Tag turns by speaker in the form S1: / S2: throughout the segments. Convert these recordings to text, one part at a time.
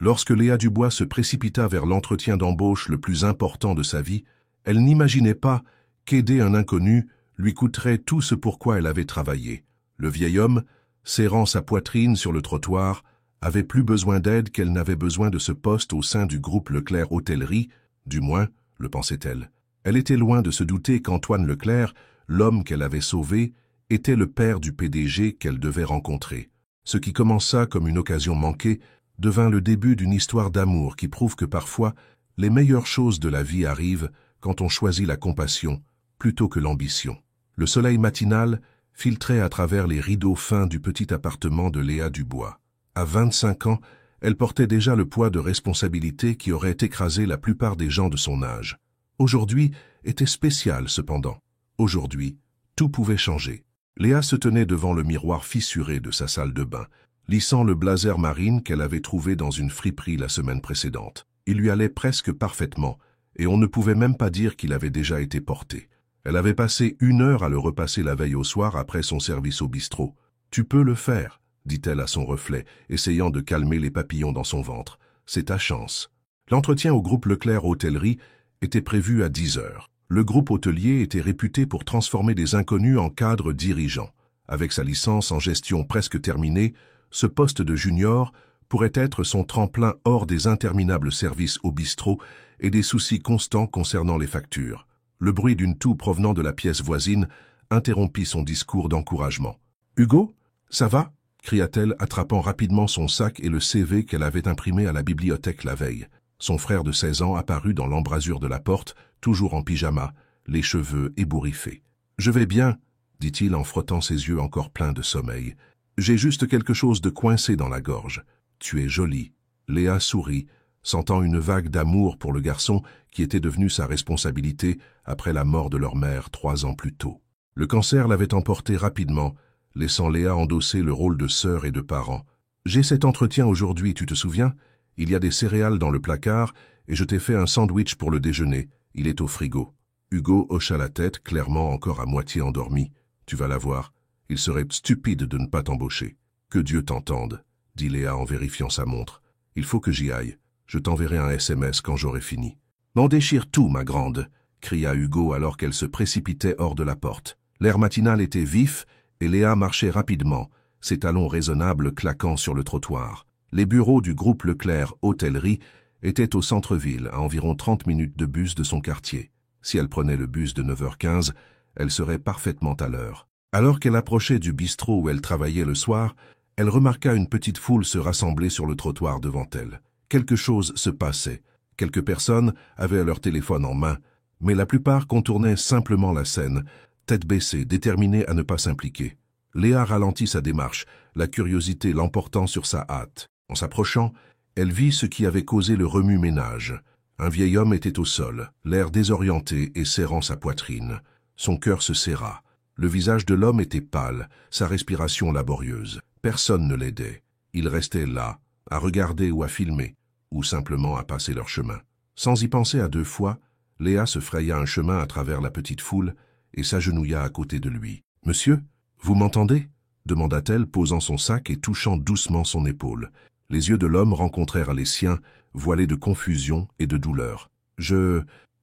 S1: Lorsque Léa Dubois se précipita vers l'entretien d'embauche le plus important de sa vie, elle n'imaginait pas qu'aider un inconnu lui coûterait tout ce pour quoi elle avait travaillé. Le vieil homme, serrant sa poitrine sur le trottoir, avait plus besoin d'aide qu'elle n'avait besoin de ce poste au sein du groupe Leclerc Hôtellerie, du moins, le pensait-elle. Elle était loin de se douter qu'Antoine Leclerc, l'homme qu'elle avait sauvé, était le père du PDG qu'elle devait rencontrer. Ce qui commença comme une occasion manquée devint le début d'une histoire d'amour qui prouve que parfois, les meilleures choses de la vie arrivent quand on choisit la compassion plutôt que l'ambition. Le soleil matinal filtrait à travers les rideaux fins du petit appartement de Léa Dubois. À 25 ans, elle portait déjà le poids de responsabilité qui aurait écrasé la plupart des gens de son âge. Aujourd'hui était spécial cependant. Aujourd'hui, tout pouvait changer. Léa se tenait devant le miroir fissuré de sa salle de bain, lissant le blazer marine qu'elle avait trouvé dans une friperie la semaine précédente. Il lui allait presque parfaitement, et on ne pouvait même pas dire qu'il avait déjà été porté. Elle avait passé 1 heure à le repasser la veille au soir après son service au bistrot. « Tu peux le faire », dit-elle à son reflet, essayant de calmer les papillons dans son ventre. « C'est ta chance. » L'entretien au groupe Leclerc Hôtellerie était prévu à 10 heures. Le groupe hôtelier était réputé pour transformer des inconnus en cadres dirigeants. Avec sa licence en gestion presque terminée, ce poste de junior pourrait être son tremplin hors des interminables services au bistrot et des soucis constants concernant les factures. Le bruit d'une toux provenant de la pièce voisine interrompit son discours d'encouragement. « Hugo, ça va ?» cria-t-elle, attrapant rapidement son sac et le CV qu'elle avait imprimé à la bibliothèque la veille. Son frère de 16 ans apparut dans l'embrasure de la porte, toujours en pyjama, les cheveux ébouriffés. « Je vais bien, » dit-il en frottant ses yeux encore pleins de sommeil. « J'ai juste quelque chose de coincé dans la gorge. Tu es jolie. » Léa sourit, sentant une vague d'amour pour le garçon qui était devenu sa responsabilité après la mort de leur mère 3 ans plus tôt. Le cancer l'avait emporté rapidement, laissant Léa endosser le rôle de sœur et de parent. « J'ai cet entretien aujourd'hui, tu te souviens ? Il y a des céréales dans le placard et je t'ai fait un sandwich pour le déjeuner. Il est au frigo. » Hugo hocha la tête, clairement encore à moitié endormi. « Tu vas la voir. Il serait stupide de ne pas t'embaucher. »« Que Dieu t'entende, » dit Léa en vérifiant sa montre. « Il faut que j'y aille. Je t'enverrai un SMS quand j'aurai fini. »« M'en déchire tout, ma grande !» cria Hugo alors qu'elle se précipitait hors de la porte. L'air matinal était vif et Léa marchait rapidement, ses talons raisonnables claquant sur le trottoir. Les bureaux du groupe Leclerc Hôtellerie étaient au centre-ville, à environ 30 minutes de bus de son quartier. Si elle prenait le bus de 9h15, elle serait parfaitement à l'heure. Alors qu'elle approchait du bistrot où elle travaillait le soir, elle remarqua une petite foule se rassembler sur le trottoir devant elle. Quelque chose se passait. Quelques personnes avaient leur téléphone en main, mais la plupart contournaient simplement la scène, tête baissée, déterminée à ne pas s'impliquer. Léa ralentit sa démarche, la curiosité l'emportant sur sa hâte. En s'approchant, elle vit ce qui avait causé le remue-ménage. Un vieil homme était au sol, l'air désorienté et serrant sa poitrine. Son cœur se serra. Le visage de l'homme était pâle, sa respiration laborieuse. Personne ne l'aidait. Il restait là, à regarder ou à filmer, ou simplement à passer leur chemin. Sans y penser à 2 fois, Léa se fraya un chemin à travers la petite foule et s'agenouilla à côté de lui. « Monsieur, vous m'entendez ?» demanda-t-elle, posant son sac et touchant doucement son épaule. Les yeux de l'homme rencontrèrent les siens, voilés de confusion et de douleur. « Je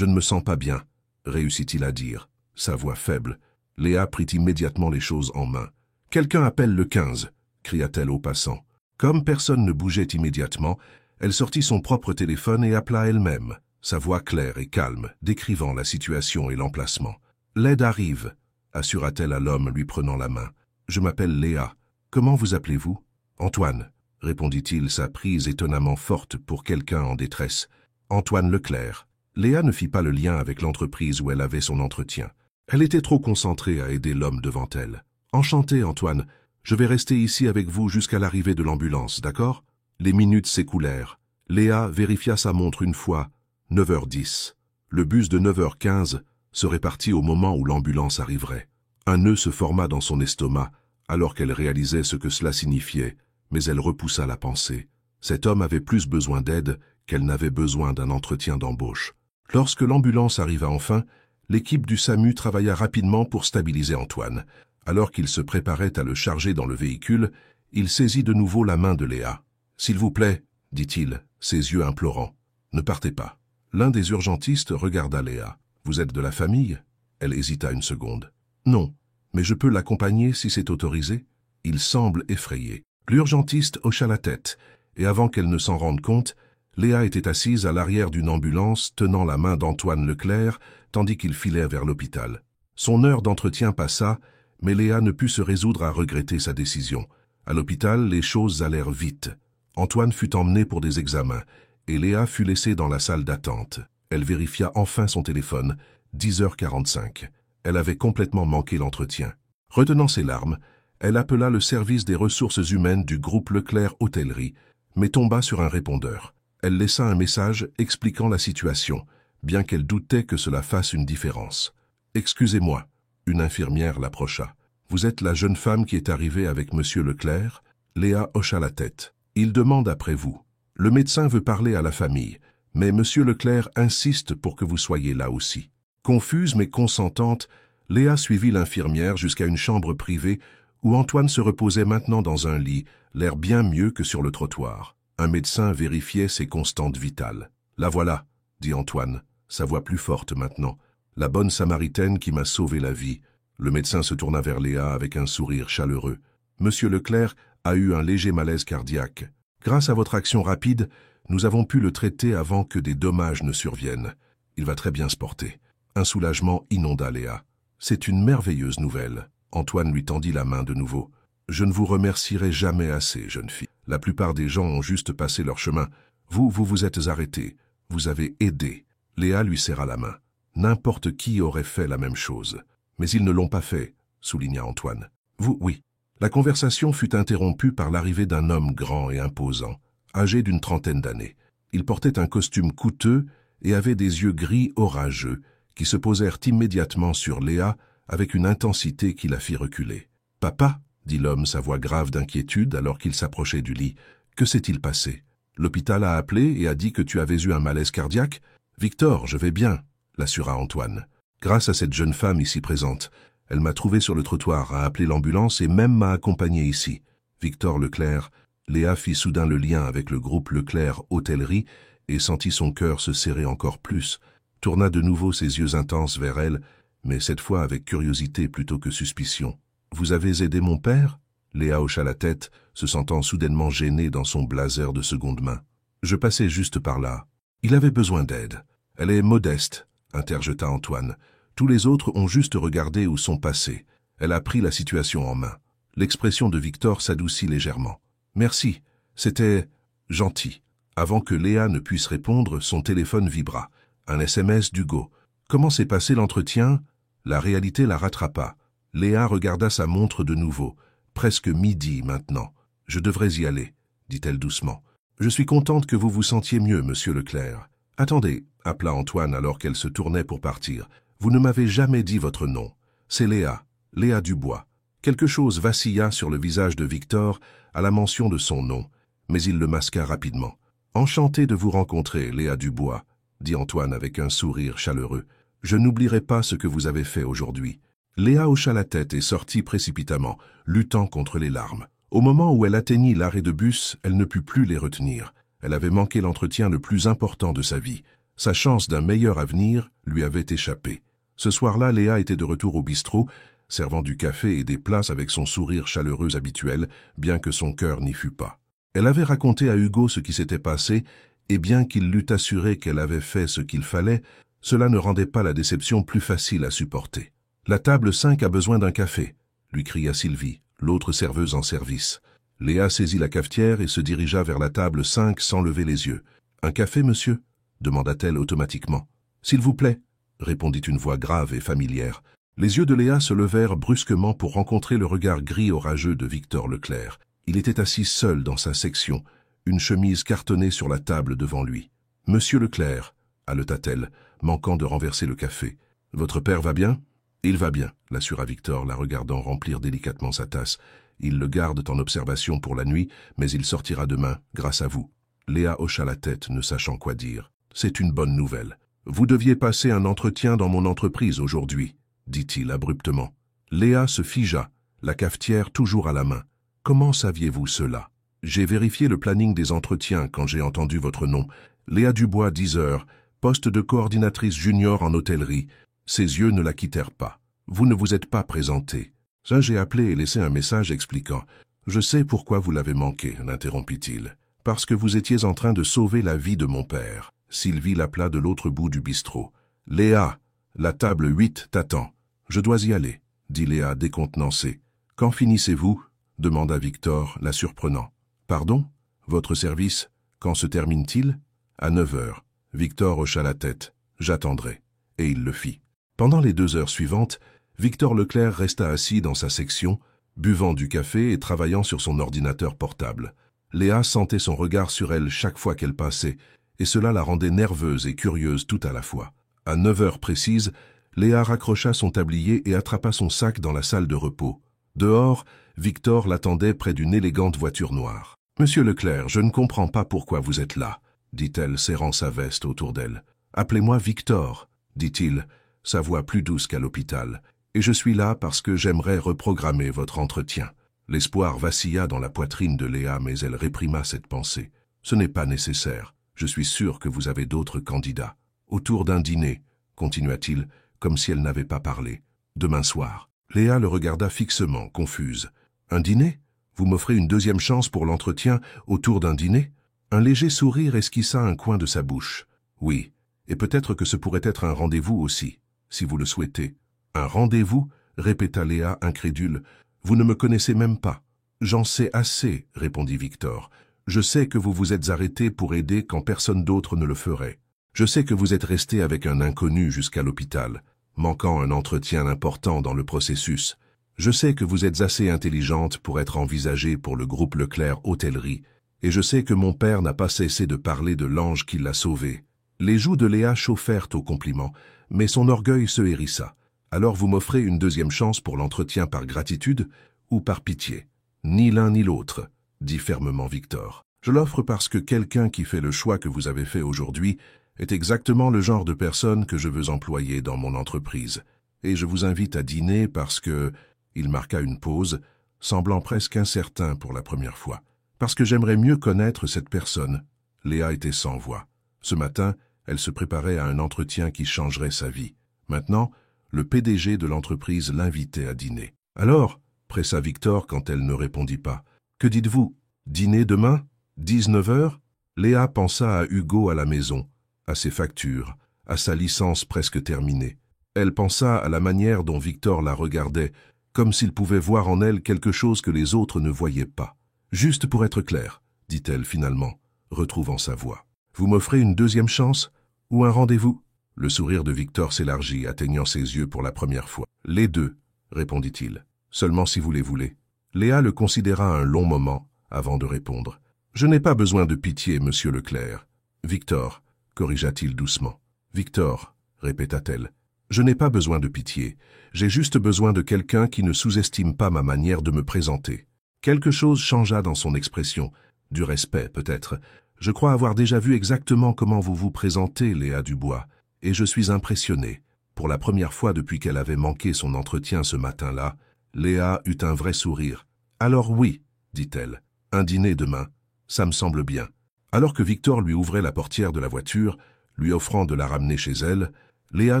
S1: ne me sens pas bien », réussit-il à dire, sa voix faible. Léa prit immédiatement les choses en main. « Quelqu'un appelle le 15 » cria-t-elle au passant. Comme personne ne bougeait immédiatement, elle sortit son propre téléphone et appela elle-même, sa voix claire et calme, décrivant la situation et l'emplacement. « L'aide arrive » assura-t-elle à l'homme lui prenant la main. « Je m'appelle Léa. Comment vous appelez-vous »« Antoine » répondit-il, sa prise étonnamment forte pour quelqu'un en détresse. « Antoine Leclerc. » Léa ne fit pas le lien avec l'entreprise où elle avait son entretien. Elle était trop concentrée à aider l'homme devant elle. « Enchanté, Antoine. Je vais rester ici avec vous jusqu'à l'arrivée de l'ambulance, d'accord ?» Les minutes s'écoulèrent. Léa vérifia sa montre une fois. 9h10. Le bus de 9h15 serait parti au moment où l'ambulance arriverait. Un nœud se forma dans son estomac, alors qu'elle réalisait ce que cela signifiait, mais elle repoussa la pensée. Cet homme avait plus besoin d'aide qu'elle n'avait besoin d'un entretien d'embauche. Lorsque l'ambulance arriva enfin, l'équipe du SAMU travailla rapidement pour stabiliser Antoine. Alors qu'il se préparait à le charger dans le véhicule, il saisit de nouveau la main de Léa. « S'il vous plaît, dit-il, ses yeux implorants. Ne partez pas. L'un des urgentistes regarda Léa. Vous êtes de la famille? Elle hésita une seconde. Non, mais je peux l'accompagner si c'est autorisé? Il semble effrayé. L'urgentiste hocha la tête, et avant qu'elle ne s'en rende compte, Léa était assise à l'arrière d'une ambulance tenant la main d'Antoine Leclerc tandis qu'il filait vers l'hôpital. Son heure d'entretien passa, mais Léa ne put se résoudre à regretter sa décision. À l'hôpital, les choses allèrent vite. Antoine fut emmené pour des examens, et Léa fut laissée dans la salle d'attente. Elle vérifia enfin son téléphone, 10h45. Elle avait complètement manqué l'entretien. Retenant ses larmes, elle appela le service des ressources humaines du groupe Leclerc Hôtellerie, mais tomba sur un répondeur. Elle laissa un message expliquant la situation, bien qu'elle doutait que cela fasse une différence. « Excusez-moi », une infirmière l'approcha. « Vous êtes la jeune femme qui est arrivée avec Monsieur Leclerc ?» Léa hocha la tête. « Il demande après vous. Le médecin veut parler à la famille, mais Monsieur Leclerc insiste pour que vous soyez là aussi. » Confuse mais consentante, Léa suivit l'infirmière jusqu'à une chambre privée où Antoine se reposait maintenant dans un lit, l'air bien mieux que sur le trottoir. Un médecin vérifiait ses constantes vitales. « La voilà », dit Antoine, sa voix plus forte maintenant. « La bonne Samaritaine qui m'a sauvé la vie. » Le médecin se tourna vers Léa avec un sourire chaleureux. « Monsieur Leclerc a eu un léger malaise cardiaque. Grâce à votre action rapide, nous avons pu le traiter avant que des dommages ne surviennent. Il va très bien se porter. » Un soulagement inonda Léa. « C'est une merveilleuse nouvelle. » Antoine lui tendit la main de nouveau. « Je ne vous remercierai jamais assez, jeune fille. La plupart des gens ont juste passé leur chemin. Vous vous êtes arrêté. Vous avez aidé. » Léa lui serra la main. N'importe qui aurait fait la même chose. Mais ils ne l'ont pas fait, souligna Antoine. Vous, oui. La conversation fut interrompue par l'arrivée d'un homme grand et imposant, âgé d'une trentaine d'années. Il portait un costume coûteux et avait des yeux gris orageux qui se posèrent immédiatement sur Léa avec une intensité qui la fit reculer. « Papa ?» dit l'homme, sa voix grave d'inquiétude alors qu'il s'approchait du lit. « Que s'est-il passé? L'hôpital a appelé et a dit que tu avais eu un malaise cardiaque? »« Victor, je vais bien, » l'assura Antoine. « Grâce à cette jeune femme ici présente. Elle m'a trouvé sur le trottoir, a appelé l'ambulance et même m'a accompagné ici. » Victor Leclerc, Léa fit soudain le lien avec le groupe Leclerc Hôtellerie et sentit son cœur se serrer encore plus, tourna de nouveau ses yeux intenses vers elle, mais cette fois avec curiosité plutôt que suspicion. « Vous avez aidé mon père ?» Léa hocha la tête, se sentant soudainement gênée dans son blazer de seconde main. « Je passais juste par là. Il avait besoin d'aide. Elle est modeste, » interjeta Antoine. Tous les autres ont juste regardé où sont passés. Elle a pris la situation en main. L'expression de Victor s'adoucit légèrement. « Merci, c'était gentil. » Avant que Léa ne puisse répondre, son téléphone vibra. Un SMS d'Hugo. « Comment s'est passé l'entretien ?» La réalité la rattrapa. Léa regarda sa montre de nouveau. Presque midi maintenant. « Je devrais y aller, » dit-elle doucement. « Je suis contente que vous vous sentiez mieux, monsieur Leclerc. »« Attendez, » appela Antoine alors qu'elle se tournait pour partir. « Vous ne m'avez jamais dit votre nom. C'est Léa, Léa Dubois. » Quelque chose vacilla sur le visage de Victor à la mention de son nom, mais il le masqua rapidement. « Enchanté de vous rencontrer, Léa Dubois, » dit Antoine avec un sourire chaleureux. « Je n'oublierai pas ce que vous avez fait aujourd'hui. » Léa hocha la tête et sortit précipitamment, luttant contre les larmes. Au moment où elle atteignit l'arrêt de bus, elle ne put plus les retenir. Elle avait manqué l'entretien le plus important de sa vie. Sa chance d'un meilleur avenir lui avait échappé. Ce soir-là, Léa était de retour au bistrot, servant du café et des plats avec son sourire chaleureux habituel, bien que son cœur n'y fût pas. Elle avait raconté à Hugo ce qui s'était passé, et bien qu'il l'eût assuré qu'elle avait fait ce qu'il fallait, cela ne rendait pas la déception plus facile à supporter. « La table 5 a besoin d'un café », lui cria Sylvie, l'autre serveuse en service. Léa saisit la cafetière et se dirigea vers la table 5 sans lever les yeux. « Un café, monsieur » demanda-t-elle automatiquement. « S'il vous plaît » répondit une voix grave et familière. Les yeux de Léa se levèrent brusquement pour rencontrer le regard gris orageux de Victor Leclerc. Il était assis seul dans sa section, une chemise cartonnée sur la table devant lui. « Monsieur Leclerc » haleta-t-elle, manquant de renverser le café. « Votre père va bien ?»« Il va bien » l'assura Victor, la regardant remplir délicatement sa tasse. « Il le garde en observation pour la nuit, mais il sortira demain, grâce à vous. » Léa hocha la tête, ne sachant quoi dire. « C'est une bonne nouvelle. Vous deviez passer un entretien dans mon entreprise aujourd'hui, » dit-il abruptement. Léa se figea, la cafetière toujours à la main. « Comment saviez-vous cela » J'ai vérifié le planning des entretiens quand j'ai entendu votre nom. Léa Dubois, 10 heures, poste de coordinatrice junior en hôtellerie. Ses yeux ne la quittèrent pas. Vous ne vous êtes pas présenté. Ça, j'ai appelé et laissé un message expliquant. Je sais pourquoi vous l'avez manqué, l'interrompit-il. Parce que vous étiez en train de sauver la vie de mon père. Sylvie l'appela de l'autre bout du bistrot. Léa, la table 8 t'attend. Je dois y aller, dit Léa décontenancée. Quand finissez-vous? Demanda Victor, la surprenant. Pardon? Votre service? Quand se termine-t-il? À 9 heures. Victor hocha la tête. J'attendrai. Et il le fit. Pendant les 2 heures suivantes, Victor Leclerc resta assis dans sa section, buvant du café et travaillant sur son ordinateur portable. Léa sentait son regard sur elle chaque fois qu'elle passait, et cela la rendait nerveuse et curieuse tout à la fois. À 9 heures précises, Léa raccrocha son tablier et attrapa son sac dans la salle de repos. Dehors, Victor l'attendait près d'une élégante voiture noire. « Monsieur Leclerc, je ne comprends pas pourquoi vous êtes là, » dit-elle, serrant sa veste autour d'elle. « Appelez-moi Victor, » dit-il, sa voix plus douce qu'à l'hôpital. « Et je suis là parce que j'aimerais reprogrammer votre entretien. » L'espoir vacilla dans la poitrine de Léa, mais elle réprima cette pensée. « Ce n'est pas nécessaire. Je suis sûr que vous avez d'autres candidats. Autour d'un dîner, » continua-t-il, comme si elle n'avait pas parlé. « Demain soir. » Léa le regarda fixement, confuse. « Un dîner? Vous m'offrez une deuxième chance pour l'entretien autour d'un dîner ?» Un léger sourire esquissa un coin de sa bouche. « Oui, et peut-être que ce pourrait être un rendez-vous aussi, si vous le souhaitez. »« Un rendez-vous » répéta Léa, incrédule. « Vous ne me connaissez même pas. »« J'en sais assez, » répondit Victor. « Je sais que vous vous êtes arrêté pour aider quand personne d'autre ne le ferait. Je sais que vous êtes resté avec un inconnu jusqu'à l'hôpital, manquant un entretien important dans le processus. Je sais que vous êtes assez intelligente pour être envisagée pour le groupe Leclerc Hôtellerie, et je sais que mon père n'a pas cessé de parler de l'ange qui l'a sauvé. » Les joues de Léa chauffèrent au compliment, mais son orgueil se hérissa. « Alors vous m'offrez une deuxième chance pour l'entretien par gratitude ou par pitié? »« Ni l'un ni l'autre, » dit fermement Victor. « Je l'offre parce que quelqu'un qui fait le choix que vous avez fait aujourd'hui est exactement le genre de personne que je veux employer dans mon entreprise. Et je vous invite à dîner parce que... » Il marqua une pause, semblant presque incertain pour la première fois. « Parce que j'aimerais mieux connaître cette personne. » Léa était sans voix. Ce matin, elle se préparait à un entretien qui changerait sa vie. Maintenant, le PDG de l'entreprise l'invitait à dîner. « Alors » pressa Victor quand elle ne répondit pas. « Que dites-vous? Dîner demain? 19 heures ?» Léa pensa à Hugo à la maison, à ses factures, à sa licence presque terminée. Elle pensa à la manière dont Victor la regardait, comme s'il pouvait voir en elle quelque chose que les autres ne voyaient pas. « Juste pour être clair, » dit-elle finalement, retrouvant sa voix. « Vous m'offrez une deuxième chance ou un rendez-vous ?» Le sourire de Victor s'élargit, atteignant ses yeux pour la première fois. « Les deux, » répondit-il. « Seulement si vous les voulez. » Léa le considéra un long moment avant de répondre. « Je n'ai pas besoin de pitié, monsieur Leclerc. »« Victor, » corrigea-t-il doucement. « Victor, » répéta-t-elle. « Je n'ai pas besoin de pitié. J'ai juste besoin de quelqu'un qui ne sous-estime pas ma manière de me présenter. » Quelque chose changea dans son expression. Du respect, peut-être. « Je crois avoir déjà vu exactement comment vous vous présentez, Léa Dubois, et je suis impressionné. » Pour la première fois depuis qu'elle avait manqué son entretien ce matin-là, Léa eut un vrai sourire. « Alors oui, » dit-elle, « un dîner demain, ça me semble bien. » Alors que Victor lui ouvrait la portière de la voiture, lui offrant de la ramener chez elle, Léa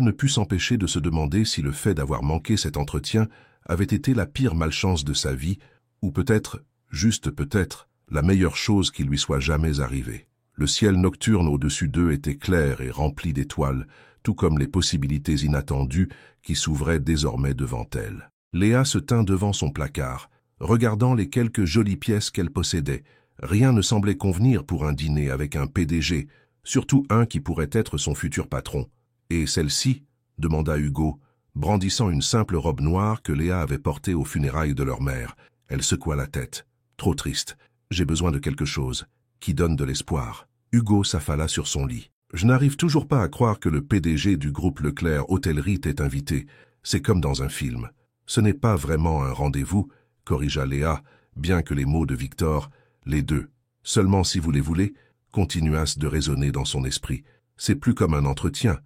S1: ne put s'empêcher de se demander si le fait d'avoir manqué cet entretien avait été la pire malchance de sa vie, ou peut-être, juste peut-être, la meilleure chose qui lui soit jamais arrivée. Le ciel nocturne au-dessus d'eux était clair et rempli d'étoiles, tout comme les possibilités inattendues qui s'ouvraient désormais devant elle. Léa se tint devant son placard, regardant les quelques jolies pièces qu'elle possédait. Rien ne semblait convenir pour un dîner avec un PDG, surtout un qui pourrait être son futur patron. « Et celle-ci » demanda Hugo, brandissant une simple robe noire que Léa avait portée aux funérailles de leur mère. Elle secoua la tête. « Trop triste. J'ai besoin de quelque chose qui donne de l'espoir. » Hugo s'affala sur son lit. « Je n'arrive toujours pas à croire que le PDG du groupe Leclerc Hôtellerie t'ait invité. C'est comme dans un film. Ce n'est pas vraiment un rendez-vous, » corrigea Léa, bien que les mots de Victor, les deux, seulement si vous les voulez, continuassent de résonner dans son esprit. C'est plus comme un entretien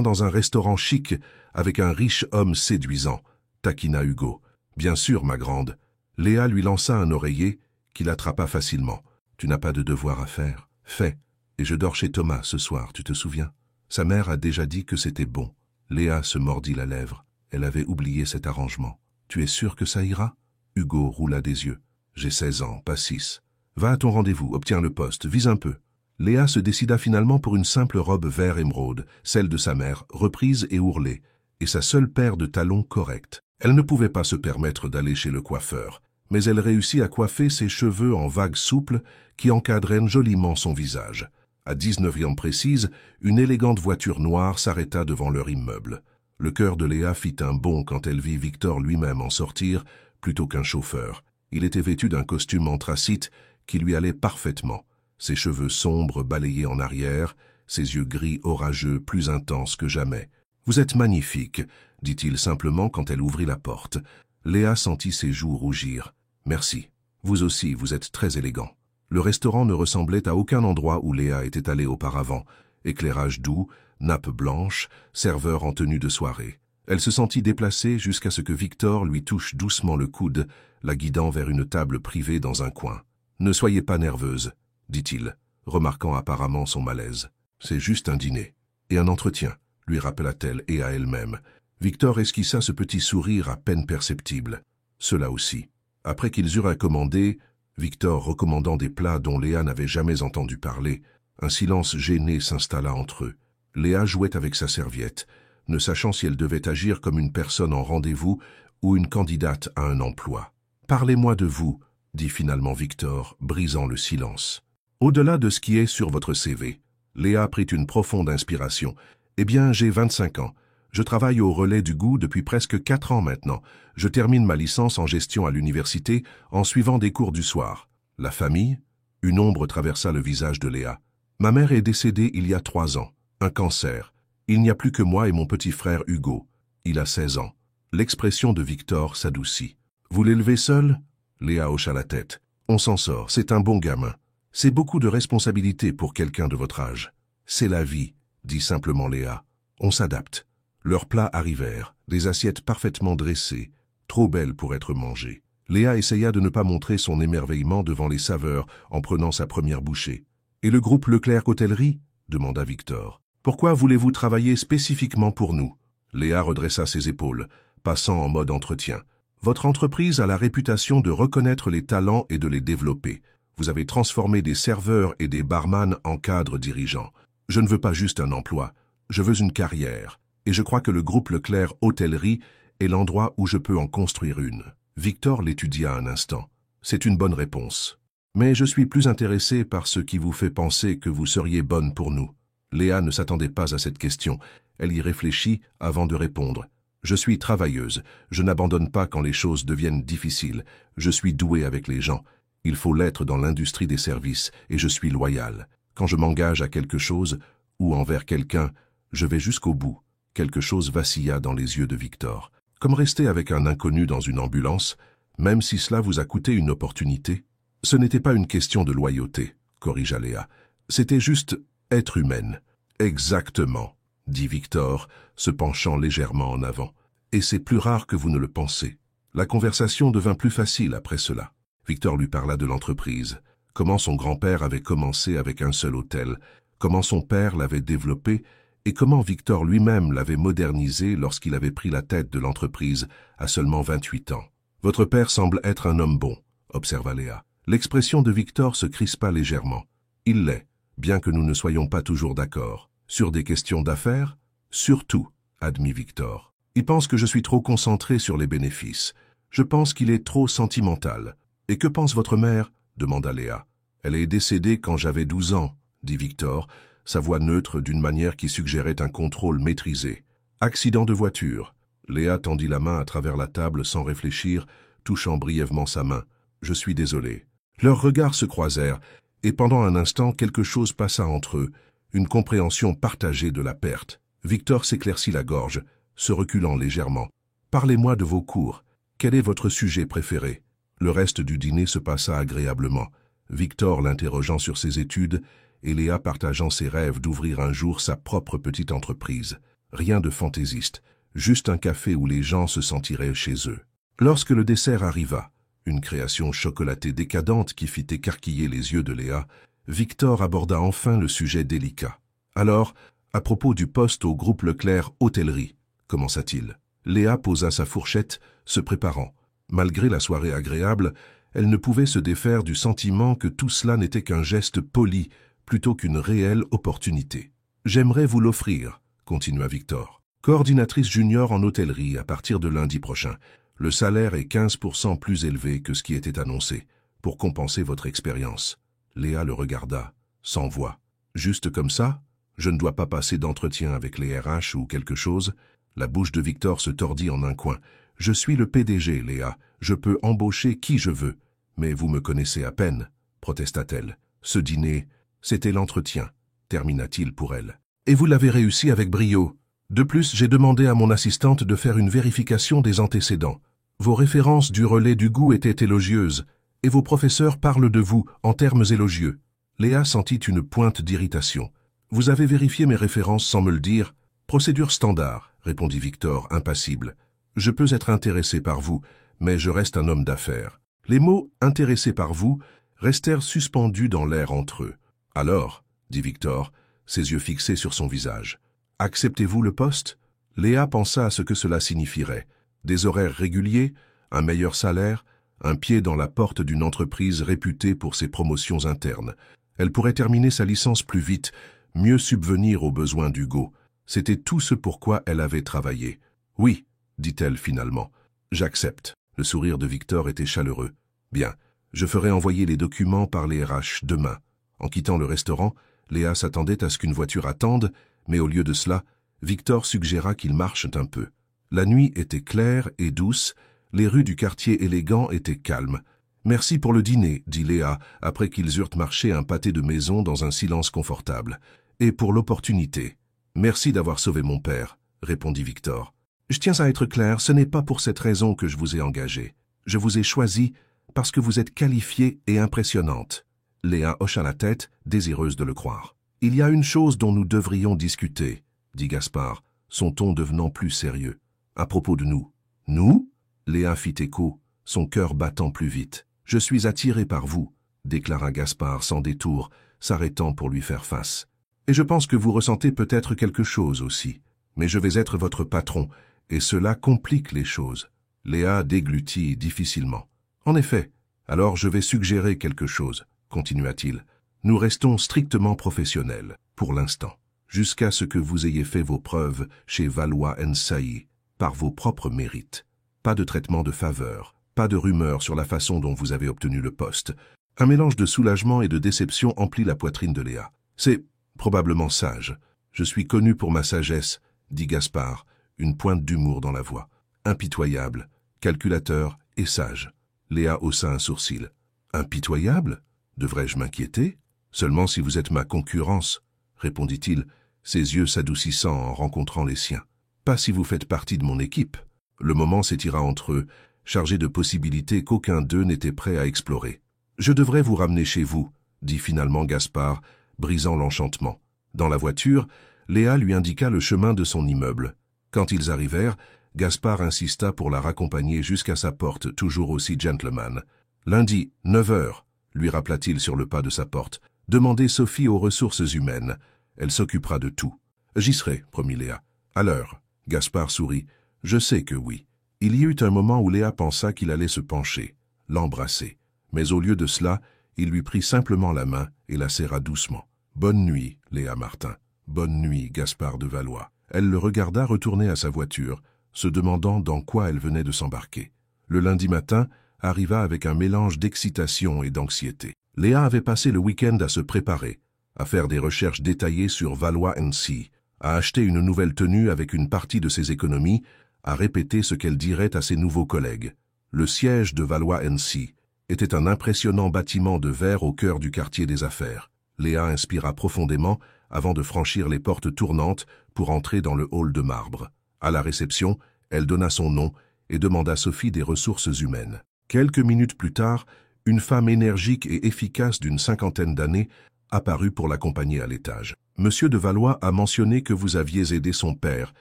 S1: dans un restaurant chic avec un riche homme séduisant, taquina Hugo. Bien sûr, ma grande. Léa lui lança un oreiller qu'il attrapa facilement. « Tu n'as pas de devoir à faire. Fais. Et je dors chez Thomas ce soir, tu te souviens? Sa mère a déjà dit que c'était bon. » Léa se mordit la lèvre. Elle avait oublié cet arrangement. « Tu es sûr que ça ira ?» Hugo roula des yeux. « J'ai 16 ans, pas 6. Va à ton rendez-vous, obtiens le poste, vise un peu. » Léa se décida finalement pour une simple robe vert émeraude, celle de sa mère, reprise et ourlée, et sa seule paire de talons corrects. Elle ne pouvait pas se permettre d'aller chez le coiffeur, mais elle réussit à coiffer ses cheveux en vagues souples qui encadraient joliment son visage. À 19h précise, une élégante voiture noire s'arrêta devant leur immeuble. Le cœur de Léa fit un bond quand elle vit Victor lui-même en sortir, plutôt qu'un chauffeur. Il était vêtu d'un costume anthracite qui lui allait parfaitement. Ses cheveux sombres balayés en arrière, ses yeux gris orageux plus intenses que jamais. « Vous êtes magnifique », dit-il simplement quand elle ouvrit la porte. Léa sentit ses joues rougir. « Merci. Vous aussi, vous êtes très élégant. » Le restaurant ne ressemblait à aucun endroit où Léa était allée auparavant. Éclairage doux, nappe blanche, serveur en tenue de soirée. Elle se sentit déplacée jusqu'à ce que Victor lui touche doucement le coude, la guidant vers une table privée dans un coin. « Ne soyez pas nerveuse, » dit-il, remarquant apparemment son malaise. « C'est juste un dîner. Et un entretien, » lui rappela-t-elle et à elle-même. Victor esquissa ce petit sourire à peine perceptible. Cela aussi. Après qu'ils eurent commandé, Victor recommandant des plats dont Léa n'avait jamais entendu parler, un silence gêné s'installa entre eux. Léa jouait avec sa serviette, ne sachant si elle devait agir comme une personne en rendez-vous ou une candidate à un emploi. « Parlez-moi de vous, » dit finalement Victor, brisant le silence. « Au-delà de ce qui est sur votre CV. » Léa prit une profonde inspiration. « Eh bien, j'ai 25 ans. Je travaille au Relais du Goût depuis presque 4 ans maintenant. Je termine ma licence en gestion à l'université en suivant des cours du soir. La famille ?» Une ombre traversa le visage de Léa. « Ma mère est décédée il y a 3 ans. Un cancer. Il n'y a plus que moi et mon petit frère Hugo. Il a 16 ans. » L'expression de Victor s'adoucit. « Vous l'élevez seul ?» Léa hocha la tête. « On s'en sort, c'est un bon gamin. C'est beaucoup de responsabilités pour quelqu'un de votre âge. »« C'est la vie, » dit simplement Léa. « On s'adapte. » Leurs plats arrivèrent, des assiettes parfaitement dressées, trop belles pour être mangées. Léa essaya de ne pas montrer son émerveillement devant les saveurs en prenant sa première bouchée. « Et le groupe Leclerc Hôtellerie ?» demanda Victor. « Pourquoi voulez-vous travailler spécifiquement pour nous ?» Léa redressa ses épaules, passant en mode entretien. « Votre entreprise a la réputation de reconnaître les talents et de les développer. Vous avez transformé des serveurs et des barman en cadres dirigeants. Je ne veux pas juste un emploi, je veux une carrière. Et je crois que le groupe Leclerc Hôtellerie est l'endroit où je peux en construire une. » Victor l'étudia un instant. « C'est une bonne réponse. Mais je suis plus intéressé par ce qui vous fait penser que vous seriez bonne pour nous. » Léa ne s'attendait pas à cette question. Elle y réfléchit avant de répondre. « Je suis travailleuse. Je n'abandonne pas quand les choses deviennent difficiles. Je suis douée avec les gens. Il faut l'être dans l'industrie des services, et je suis loyale. Quand je m'engage à quelque chose, ou envers quelqu'un, je vais jusqu'au bout. » Quelque chose vacilla dans les yeux de Victor. « Comme rester avec un inconnu dans une ambulance, même si cela vous a coûté une opportunité ?»« Ce n'était pas une question de loyauté, » corrigea Léa. « C'était juste être humaine. »« Exactement, » dit Victor, se penchant légèrement en avant. « Et c'est plus rare que vous ne le pensez. » La conversation devint plus facile après cela. Victor lui parla de l'entreprise, comment son grand-père avait commencé avec un seul hôtel, comment son père l'avait développé et comment Victor lui-même l'avait modernisé lorsqu'il avait pris la tête de l'entreprise à seulement 28 ans. « Votre père semble être un homme bon, » observa Léa. L'expression de Victor se crispa légèrement. « Il l'est, bien que nous ne soyons pas toujours d'accord. Sur des questions d'affaires ? Surtout, » admit Victor. « Il pense que je suis trop concentré sur les bénéfices. Je pense qu'il est trop sentimental. »« Et que pense votre mère ?» demanda Léa. « Elle est décédée quand j'avais 12 ans, » dit Victor, sa voix neutre d'une manière qui suggérait un contrôle maîtrisé. « Accident de voiture. » Léa tendit la main à travers la table sans réfléchir, touchant brièvement sa main. « Je suis désolé. » Leurs regards se croisèrent, et pendant un instant quelque chose passa entre eux, une compréhension partagée de la perte. Victor s'éclaircit la gorge, se reculant légèrement. « Parlez-moi de vos cours. Quel est votre sujet préféré ?» Le reste du dîner se passa agréablement, Victor l'interrogeant sur ses études et Léa partageant ses rêves d'ouvrir un jour sa propre petite entreprise. Rien de fantaisiste, juste un café où les gens se sentiraient chez eux. Lorsque le dessert arriva, une création chocolatée décadente qui fit écarquiller les yeux de Léa, Victor aborda enfin le sujet délicat. Alors, à propos du poste au groupe Leclerc Hôtellerie, commença-t-il. Léa posa sa fourchette, se préparant. Malgré la soirée agréable, elle ne pouvait se défaire du sentiment que tout cela n'était qu'un geste poli plutôt qu'une réelle opportunité. « J'aimerais vous l'offrir », continua Victor. « Coordinatrice junior en hôtellerie à partir de lundi prochain. Le salaire est 15% plus élevé que ce qui était annoncé, pour compenser votre expérience. » Léa le regarda, sans voix. « Juste comme ça? Je ne dois pas passer d'entretien avec les RH ou quelque chose ?» La bouche de Victor se tordit en un coin. « Je suis le PDG, Léa. Je peux embaucher qui je veux. Mais vous me connaissez à peine, » protesta-t-elle. « Ce dîner, c'était l'entretien, » termina-t-il pour elle. « Et vous l'avez réussi avec brio. De plus, j'ai demandé à mon assistante de faire une vérification des antécédents. Vos références du relais du goût étaient élogieuses, et vos professeurs parlent de vous en termes élogieux. » Léa sentit une pointe d'irritation. « Vous avez vérifié mes références sans me le dire? » « Procédure standard, » répondit Victor, impassible. « Je peux être intéressé par vous, mais je reste un homme d'affaires. » Les mots « intéressé par vous » restèrent suspendus dans l'air entre eux. « Alors, » dit Victor, ses yeux fixés sur son visage, « acceptez-vous le poste ?» Léa pensa à ce que cela signifierait. Des horaires réguliers, un meilleur salaire, un pied dans la porte d'une entreprise réputée pour ses promotions internes. Elle pourrait terminer sa licence plus vite, mieux subvenir aux besoins d'Hugo. C'était tout ce pourquoi elle avait travaillé. « Oui, » dit-elle finalement, « j'accepte. » Le sourire de Victor était chaleureux. « Bien, je ferai envoyer les documents par les RH demain. » En quittant le restaurant, Léa s'attendait à ce qu'une voiture attende, mais au lieu de cela, Victor suggéra qu'ils marchent un peu. La nuit était claire et douce, les rues du quartier élégant étaient calmes. « Merci pour le dîner, » dit Léa, après qu'ils eurent marché un pâté de maison dans un silence confortable. « Et pour l'opportunité. »« Merci d'avoir sauvé mon père, » répondit Victor. « Je tiens à être clair, ce n'est pas pour cette raison que je vous ai engagé. Je vous ai choisi parce que vous êtes qualifiée et impressionnante. » Léa hocha la tête, désireuse de le croire. « Il y a une chose dont nous devrions discuter, » dit Gaspard, son ton devenant plus sérieux. « À propos de nous. »« Nous ?» Léa fit écho, son cœur battant plus vite. « Je suis attiré par vous, » déclara Gaspard sans détour, s'arrêtant pour lui faire face. « Et je pense que vous ressentez peut-être quelque chose aussi. Mais je vais être votre patron, et cela complique les choses. » Léa déglutit difficilement. « En effet, alors je vais suggérer quelque chose, » continua-t-il. « Nous restons strictement professionnels, pour l'instant, jusqu'à ce que vous ayez fait vos preuves chez Valois & Sailly, par vos propres mérites. Pas de traitement de faveur, pas de rumeurs sur la façon dont vous avez obtenu le poste. » Un mélange de soulagement et de déception emplit la poitrine de Léa. « C'est probablement sage. Je suis connu pour ma sagesse, » dit Gaspard, une pointe d'humour dans la voix. « Impitoyable, calculateur et sage. » Léa haussa un sourcil. « Impitoyable? Devrais-je m'inquiéter? Seulement si vous êtes ma concurrence, » répondit-il, ses yeux s'adoucissant en rencontrant les siens. « Pas si vous faites partie de mon équipe. » Le moment s'étira entre eux, chargé de possibilités qu'aucun d'eux n'était prêt à explorer. « Je devrais vous ramener chez vous, » dit finalement Gaspard, brisant l'enchantement. Dans la voiture, Léa lui indiqua le chemin de son immeuble. Quand ils arrivèrent, Gaspard insista pour la raccompagner jusqu'à sa porte, toujours aussi gentleman. « Lundi, 9 heures, » lui rappela-t-il sur le pas de sa porte. « Demandez Sophie aux ressources humaines. Elle s'occupera de tout. »« J'y serai, » promit Léa. « À l'heure. » Gaspard sourit. « Je sais que oui. » Il y eut un moment où Léa pensa qu'il allait se pencher, l'embrasser. Mais au lieu de cela, il lui prit simplement la main et la serra doucement. « Bonne nuit, Léa Martin. Bonne nuit, Gaspard de Valois. » Elle le regarda retourner à sa voiture, se demandant dans quoi elle venait de s'embarquer. Le lundi matin arriva avec un mélange d'excitation et d'anxiété. Léa avait passé le week-end à se préparer, à faire des recherches détaillées sur Valois & Sailly, à acheter une nouvelle tenue avec une partie de ses économies, à répéter ce qu'elle dirait à ses nouveaux collègues. Le siège de Valois & Sailly était un impressionnant bâtiment de verre au cœur du quartier des affaires. Léa inspira profondément avant de franchir les portes tournantes pour entrer dans le hall de marbre. À la réception, elle donna son nom et demanda Sophie des ressources humaines. Quelques minutes plus tard, une femme énergique et efficace d'une 50aine d'années apparut pour l'accompagner à l'étage. « Monsieur de Valois a mentionné que vous aviez aidé son père, »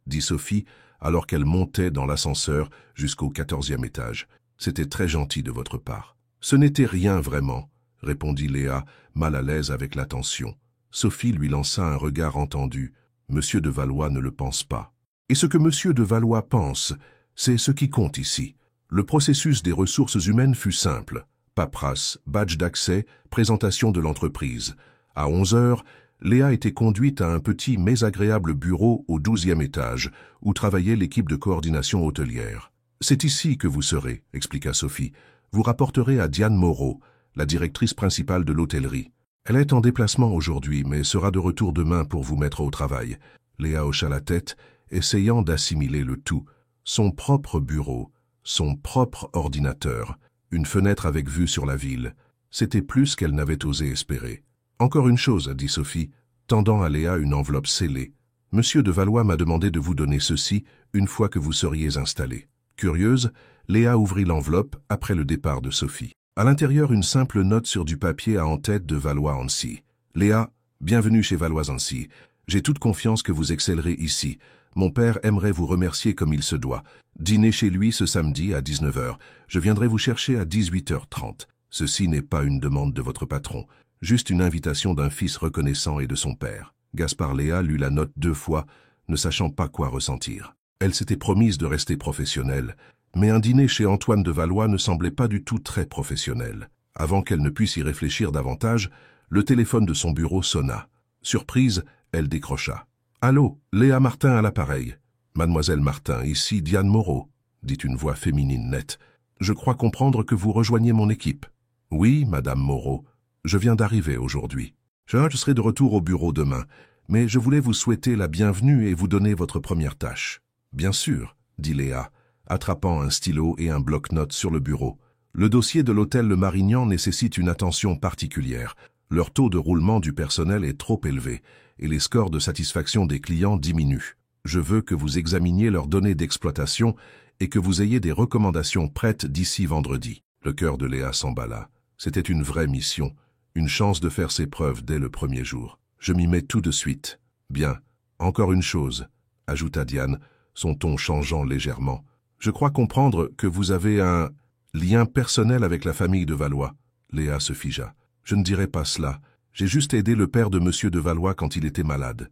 S1: dit Sophie, alors qu'elle montait dans l'ascenseur jusqu'au 14e étage. C'était très gentil de votre part. Ce n'était rien vraiment, répondit Léa, mal à l'aise avec l'attention. Sophie lui lança un regard entendu. Monsieur de Valois ne le pense pas. Et ce que Monsieur de Valois pense, c'est ce qui compte ici. Le processus des ressources humaines fut simple. Paperasse, badge d'accès, présentation de l'entreprise. À 11 heures, Léa était conduite à un petit mais agréable bureau au 12e étage, où travaillait l'équipe de coordination hôtelière. « C'est ici que vous serez », expliqua Sophie. « Vous rapporterez à Diane Moreau, la directrice principale de l'hôtellerie. Elle est en déplacement aujourd'hui, mais sera de retour demain pour vous mettre au travail. » Léa hocha la tête, essayant d'assimiler le tout. Son propre bureau, son propre ordinateur, une fenêtre avec vue sur la ville. C'était plus qu'elle n'avait osé espérer. « Encore une chose, » dit Sophie, tendant à Léa une enveloppe scellée. « Monsieur de Valois m'a demandé de vous donner ceci une fois que vous seriez installé. » Curieuse, Léa ouvrit l'enveloppe après le départ de Sophie. À l'intérieur, une simple note sur du papier à en-tête de Valois-Annecy. « Léa, bienvenue chez Valois-Annecy. J'ai toute confiance que vous excellerez ici. Mon père aimerait vous remercier comme il se doit. Dînez chez lui ce samedi à 19 h. Je viendrai vous chercher à 18 h 30. Ceci n'est pas une demande de votre patron, juste une invitation d'un fils reconnaissant et de son père. » Gaspard Léa lut la note 2 fois, ne sachant pas quoi ressentir. Elle s'était promise de rester professionnelle, mais un dîner chez Antoine de Valois ne semblait pas du tout très professionnel. Avant qu'elle ne puisse y réfléchir davantage, le téléphone de son bureau sonna. Surprise, elle décrocha. « Allô, Léa Martin à l'appareil. »« Mademoiselle Martin, ici Diane Moreau, » dit une voix féminine nette. « Je crois comprendre que vous rejoignez mon équipe. »« Oui, Madame Moreau, je viens d'arriver aujourd'hui. Je serai de retour au bureau demain, mais je voulais vous souhaiter la bienvenue et vous donner votre première tâche. »« Bien sûr, » dit Léa, attrapant un stylo et un bloc-notes sur le bureau. « Le dossier de l'hôtel Le Marignan nécessite une attention particulière. Leur taux de roulement du personnel est trop élevé et les scores de satisfaction des clients diminuent. Je veux que vous examiniez leurs données d'exploitation et que vous ayez des recommandations prêtes d'ici vendredi. » Le cœur de Léa s'emballa. C'était une vraie mission, une chance de faire ses preuves dès le premier jour. « Je m'y mets tout de suite. »« Bien. Encore une chose, » ajouta Diane, son ton changeant légèrement. « Je crois comprendre que vous avez un lien personnel avec la famille de Valois. » Léa se figea. « Je ne dirai pas cela. J'ai juste aidé le père de Monsieur de Valois quand il était malade. »«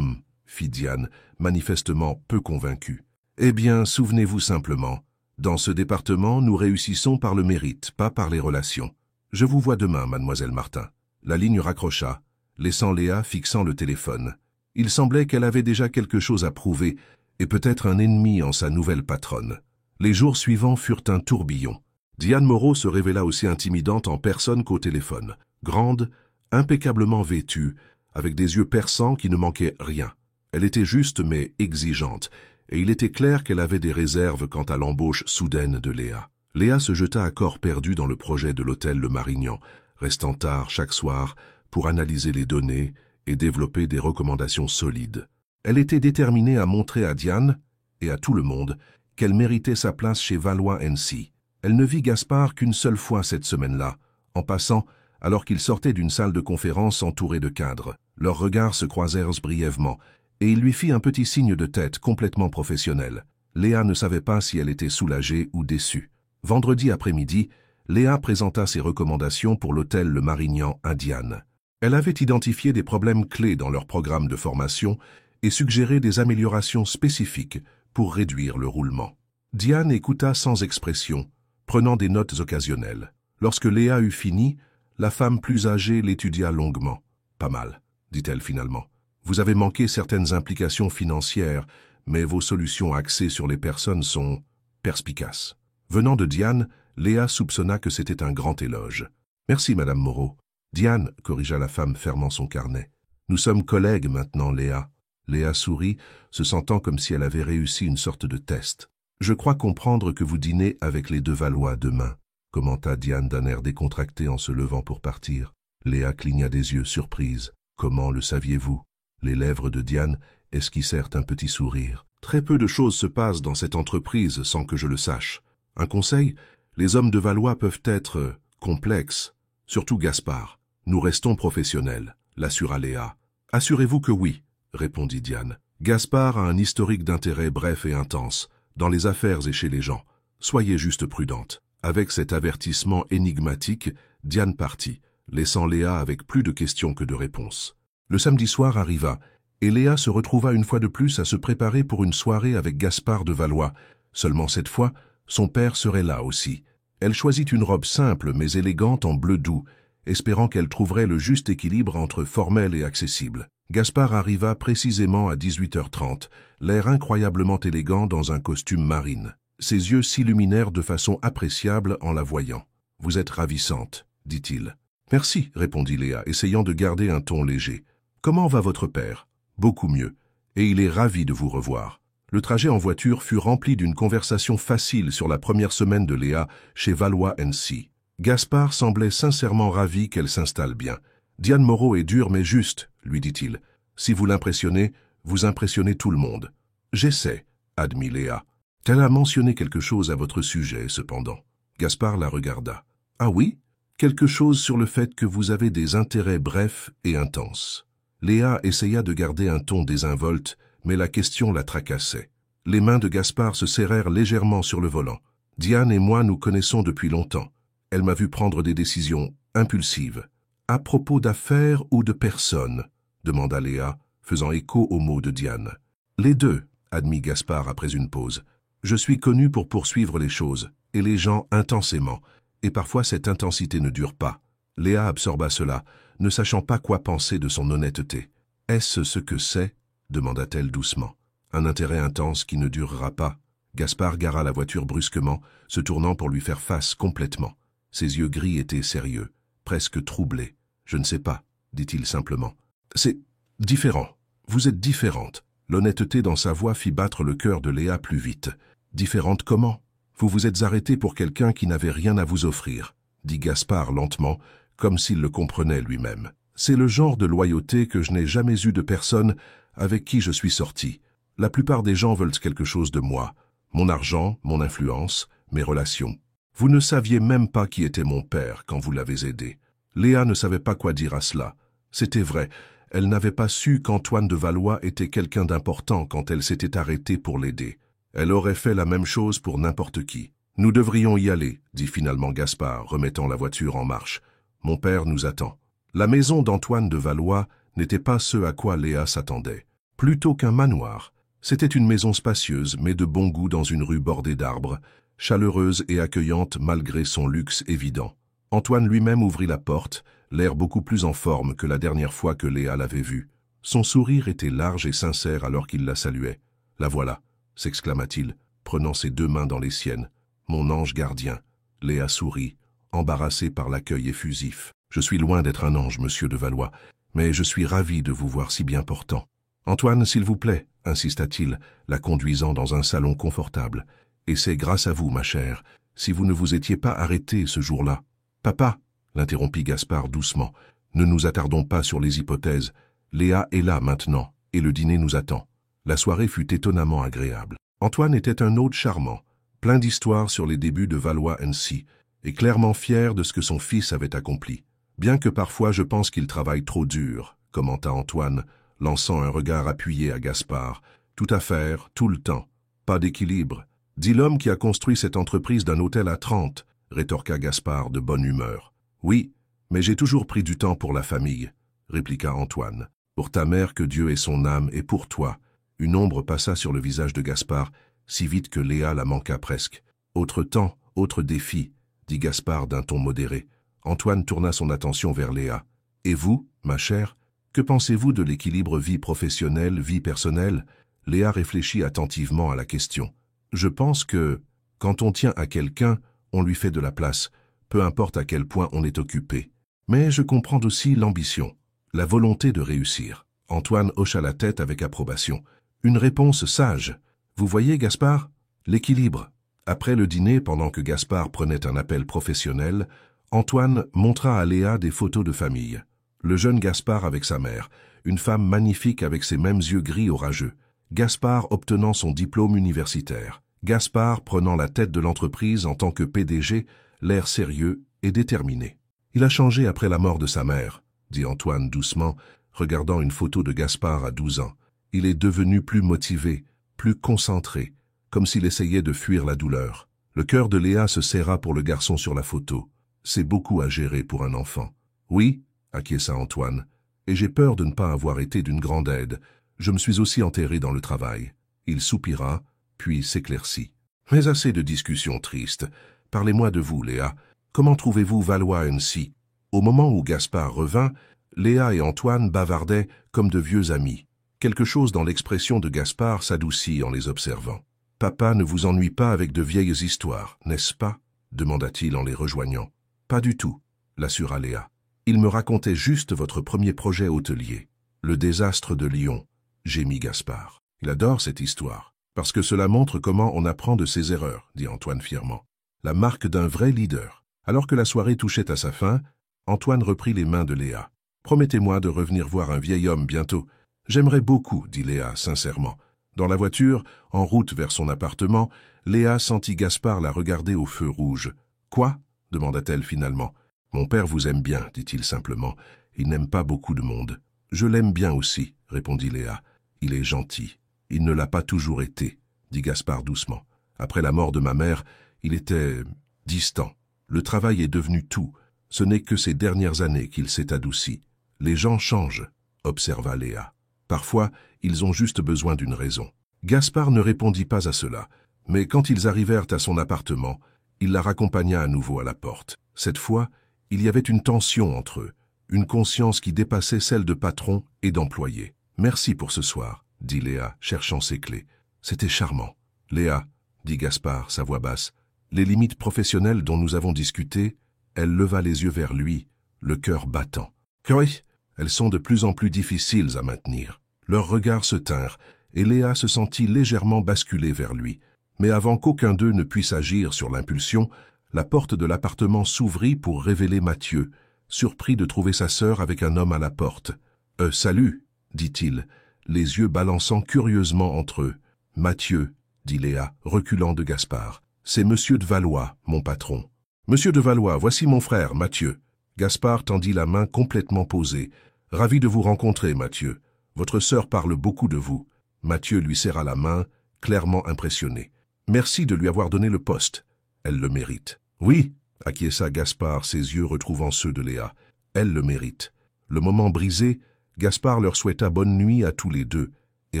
S1: fit Diane, manifestement peu convaincue. « Eh bien, souvenez-vous simplement. Dans ce département, nous réussissons par le mérite, pas par les relations. Je vous vois demain, mademoiselle Martin. » La ligne raccrocha, laissant Léa fixant le téléphone. Il semblait qu'elle avait déjà quelque chose à prouver, et peut-être un ennemi en sa nouvelle patronne. Les jours suivants furent un tourbillon. Diane Moreau se révéla aussi intimidante en personne qu'au téléphone. Grande, impeccablement vêtue, avec des yeux perçants qui ne manquaient rien. Elle était juste mais exigeante, et il était clair qu'elle avait des réserves quant à l'embauche soudaine de Léa. Léa se jeta à corps perdu dans le projet de l'hôtel Le Marignan, restant tard chaque soir pour analyser les données et développer des recommandations solides. Elle était déterminée à montrer à Diane, et à tout le monde, qu'elle méritait sa place chez Valois-Annecy. Elle ne vit Gaspard qu'une seule fois cette semaine-là, en passant alors qu'il sortait d'une salle de conférence entourée de cadres. Leurs regards se croisèrent brièvement, et il lui fit un petit signe de tête complètement professionnel. Léa ne savait pas si elle était soulagée ou déçue. Vendredi après-midi, Léa présenta ses recommandations pour l'hôtel Le Marignan à Diane. Elle avait identifié des problèmes clés dans leur programme de formation et suggéré des améliorations spécifiques pour réduire le roulement. Diane écouta sans expression, prenant des notes occasionnelles. Lorsque Léa eut fini, la femme plus âgée l'étudia longuement. « Pas mal, » dit-elle finalement. « Vous avez manqué certaines implications financières, mais vos solutions axées sur les personnes sont perspicaces. » Venant de Diane, Léa soupçonna que c'était un grand éloge. « Merci, Madame Moreau. »« Diane, » corrigea la femme fermant son carnet. « Nous sommes collègues maintenant, Léa. » Léa sourit, se sentant comme si elle avait réussi une sorte de test. « Je crois comprendre que vous dînez avec les deux Valois demain, » commenta Diane d'un air décontracté en se levant pour partir. Léa cligna des yeux, surprise. « Comment le saviez-vous » Les lèvres de Diane esquissèrent un petit sourire. « Très peu de choses se passent dans cette entreprise sans que je le sache. Un conseil, les hommes de Valois peuvent être complexes, surtout Gaspard. Nous restons professionnels, » l'assura Léa. « Assurez-vous que oui, » répondit Diane. « Gaspard a un historique d'intérêt bref et intense, dans les affaires et chez les gens. Soyez juste prudente. Avec cet avertissement énigmatique, Diane partit, laissant Léa avec plus de questions que de réponses. Le samedi soir arriva, et Léa se retrouva une fois de plus à se préparer pour une soirée avec Gaspard de Valois. Seulement cette fois, son père serait là aussi. Elle choisit une robe simple mais élégante en bleu doux, espérant qu'elle trouverait le juste équilibre entre formel et accessible. Gaspard arriva précisément à 18h30, l'air incroyablement élégant dans un costume marine. Ses yeux s'illuminèrent de façon appréciable en la voyant. « Vous êtes ravissante, dit-il. »« Merci, répondit Léa, essayant de garder un ton léger. « Comment va votre père ?»« Beaucoup mieux, et il est ravi de vous revoir. » Le trajet en voiture fut rempli d'une conversation facile sur la première semaine de Léa chez Valois & Cie. Gaspard semblait sincèrement ravi qu'elle s'installe bien. « Diane Moreau est dure mais juste, lui dit-il. Si vous l'impressionnez, vous impressionnez tout le monde. »« J'essaie, » admit Léa. « Elle a mentionné quelque chose à votre sujet, cependant. » Gaspard la regarda. « Ah oui? Quelque chose sur le fait que vous avez des intérêts brefs et intenses. » Léa essaya de garder un ton désinvolte, mais la question la tracassait. Les mains de Gaspard se serrèrent légèrement sur le volant. « Diane et moi nous connaissons depuis longtemps. Elle m'a vu prendre des décisions impulsives. »« À propos d'affaires ou de personnes ?» demanda Léa, faisant écho aux mots de Diane. « Les deux, » admit Gaspard après une pause. « Je suis connu pour poursuivre les choses, et les gens intensément, et parfois cette intensité ne dure pas. » Léa absorba cela, ne sachant pas quoi penser de son honnêteté. « Est-ce ce que c'est ?» demanda-t-elle doucement. « Un intérêt intense qui ne durera pas. » Gaspard gara la voiture brusquement, se tournant pour lui faire face complètement. Ses yeux gris étaient sérieux, presque troublés. « Je ne sais pas, » dit-il simplement. « C'est différent. Vous êtes différente. » L'honnêteté dans sa voix fit battre le cœur de Léa plus vite. « Différente comment? Vous vous êtes arrêtée pour quelqu'un qui n'avait rien à vous offrir, » dit Gaspard lentement, comme s'il le comprenait lui-même. « C'est le genre de loyauté que je n'ai jamais eu de personne avec qui je suis sorti. La plupart des gens veulent quelque chose de moi. Mon argent, mon influence, mes relations. Vous ne saviez même pas qui était mon père quand vous l'avez aidé. » Léa ne savait pas quoi dire à cela. C'était vrai. Elle n'avait pas su qu'Antoine de Valois était quelqu'un d'important quand elle s'était arrêtée pour l'aider. Elle aurait fait la même chose pour n'importe qui. « Nous devrions y aller, » dit finalement Gaspard, remettant la voiture en marche. « Mon père nous attend. » La maison d'Antoine de Valois n'était pas ce à quoi Léa s'attendait. Plutôt qu'un manoir, c'était une maison spacieuse mais de bon goût dans une rue bordée d'arbres, chaleureuse et accueillante malgré son luxe évident. Antoine lui-même ouvrit la porte, l'air beaucoup plus en forme que la dernière fois que Léa l'avait vu. Son sourire était large et sincère alors qu'il la saluait. « La voilà !» s'exclama-t-il, prenant ses deux mains dans les siennes. « Mon ange gardien !» Léa sourit, embarrassée par l'accueil effusif. « Je suis loin d'être un ange, monsieur de Valois, mais je suis ravi de vous voir si bien portant. »« Antoine, s'il vous plaît, » insista-t-il, la conduisant dans un salon confortable. « Et c'est grâce à vous, ma chère, si vous ne vous étiez pas arrêtée ce jour-là. »« Papa !» l'interrompit Gaspard doucement. « Ne nous attardons pas sur les hypothèses. Léa est là maintenant, et le dîner nous attend. » La soirée fut étonnamment agréable. Antoine était un hôte charmant, plein d'histoires sur les débuts de Valois & Cie, et clairement fier de ce que son fils avait accompli. « Bien que parfois je pense qu'il travaille trop dur, » commenta Antoine, lançant un regard appuyé à Gaspard. « Tout à faire, tout le temps. Pas d'équilibre. » « Dit l'homme qui a construit cette entreprise d'un hôtel à 30, » rétorqua Gaspard de bonne humeur. « Oui, mais j'ai toujours pris du temps pour la famille, » répliqua Antoine. « Pour ta mère que Dieu ait son âme, et pour toi. » Une ombre passa sur le visage de Gaspard, si vite que Léa la manqua presque. « Autre temps, autre défi, » dit Gaspard d'un ton modéré. Antoine tourna son attention vers Léa. « Et vous, ma chère, que pensez-vous de l'équilibre vie professionnelle, vie personnelle ?» Léa réfléchit attentivement à la question. « Je pense que, quand on tient à quelqu'un, on lui fait de la place, peu importe à quel point on est occupé. Mais je comprends aussi l'ambition, la volonté de réussir. » Antoine hocha la tête avec approbation. « Une réponse sage. Vous voyez, Gaspard, l'équilibre. » Après le dîner, pendant que Gaspard prenait un appel professionnel, Antoine montra à Léa des photos de famille. Le jeune Gaspard avec sa mère, une femme magnifique avec ses mêmes yeux gris orageux. Gaspard obtenant son diplôme universitaire. Gaspard prenant la tête de l'entreprise en tant que PDG, l'air sérieux et déterminé. « Il a changé après la mort de sa mère, » dit Antoine doucement, regardant une photo de Gaspard à 12 ans. « Il est devenu plus motivé, plus concentré, comme s'il essayait de fuir la douleur. » Le cœur de Léa se serra pour le garçon sur la photo. C'est beaucoup à gérer pour un enfant. Oui, acquiesça Antoine, et j'ai peur de ne pas avoir été d'une grande aide. Je me suis aussi enterré dans le travail. Il soupira, puis s'éclaircit. Mais assez de discussions tristes. Parlez-moi de vous, Léa. Comment trouvez-vous Valois ainsi? Au moment où Gaspard revint, Léa et Antoine bavardaient comme de vieux amis. Quelque chose dans l'expression de Gaspard s'adoucit en les observant. « Papa ne vous ennuie pas avec de vieilles histoires, n'est-ce pas » demanda-t-il en les rejoignant. « Pas du tout » l'assura Léa. « Il me racontait juste votre premier projet hôtelier. Le désastre de Lyon » gémit Gaspard. « Il adore cette histoire, parce que cela montre comment on apprend de ses erreurs » dit Antoine fièrement. « La marque d'un vrai leader. » Alors que la soirée touchait à sa fin, Antoine reprit les mains de Léa. « Promettez-moi de revenir voir un vieil homme bientôt. »« J'aimerais beaucoup, » dit Léa sincèrement. Dans la voiture, en route vers son appartement, Léa sentit Gaspard la regarder au feu rouge. « Quoi » demanda-t-elle finalement. « Mon père vous aime bien, dit-il simplement. Il n'aime pas beaucoup de monde. »« Je l'aime bien aussi, » répondit Léa. « Il est gentil. Il ne l'a pas toujours été, » dit Gaspard doucement. « Après la mort de ma mère, il était distant. Le travail est devenu tout. Ce n'est que ces dernières années qu'il s'est adouci. Les gens changent, » observa Léa. « Parfois, ils ont juste besoin d'une raison. » Gaspard ne répondit pas à cela, mais quand ils arrivèrent à son appartement, il la raccompagna à nouveau à la porte. Cette fois, il y avait une tension entre eux, une conscience qui dépassait celle de patron et d'employé. « Merci pour ce soir, » dit Léa, cherchant ses clés. « C'était charmant. »« Léa, » dit Gaspard, sa voix basse, « les limites professionnelles dont nous avons discuté, » elle leva les yeux vers lui, le cœur battant. « Oui, elles sont de plus en plus difficiles à maintenir. » Leurs regards se tinrent, et Léa se sentit légèrement basculer vers lui. Mais avant qu'aucun d'eux ne puisse agir sur l'impulsion, la porte de l'appartement s'ouvrit pour révéler Mathieu, surpris de trouver sa sœur avec un homme à la porte. « Salut » dit-il, les yeux balançant curieusement entre eux. « Mathieu » dit Léa, reculant de Gaspard. « C'est Monsieur de Valois, mon patron. »« Monsieur de Valois, voici mon frère, Mathieu. » Gaspard tendit la main complètement posée. « Ravi de vous rencontrer, Mathieu. Votre sœur parle beaucoup de vous. » Mathieu lui serra la main, clairement impressionné. « Merci de lui avoir donné le poste. Elle le mérite. »« Oui, » acquiesça Gaspard, ses yeux retrouvant ceux de Léa. « Elle le mérite. » Le moment brisé, Gaspard leur souhaita bonne nuit à tous les deux et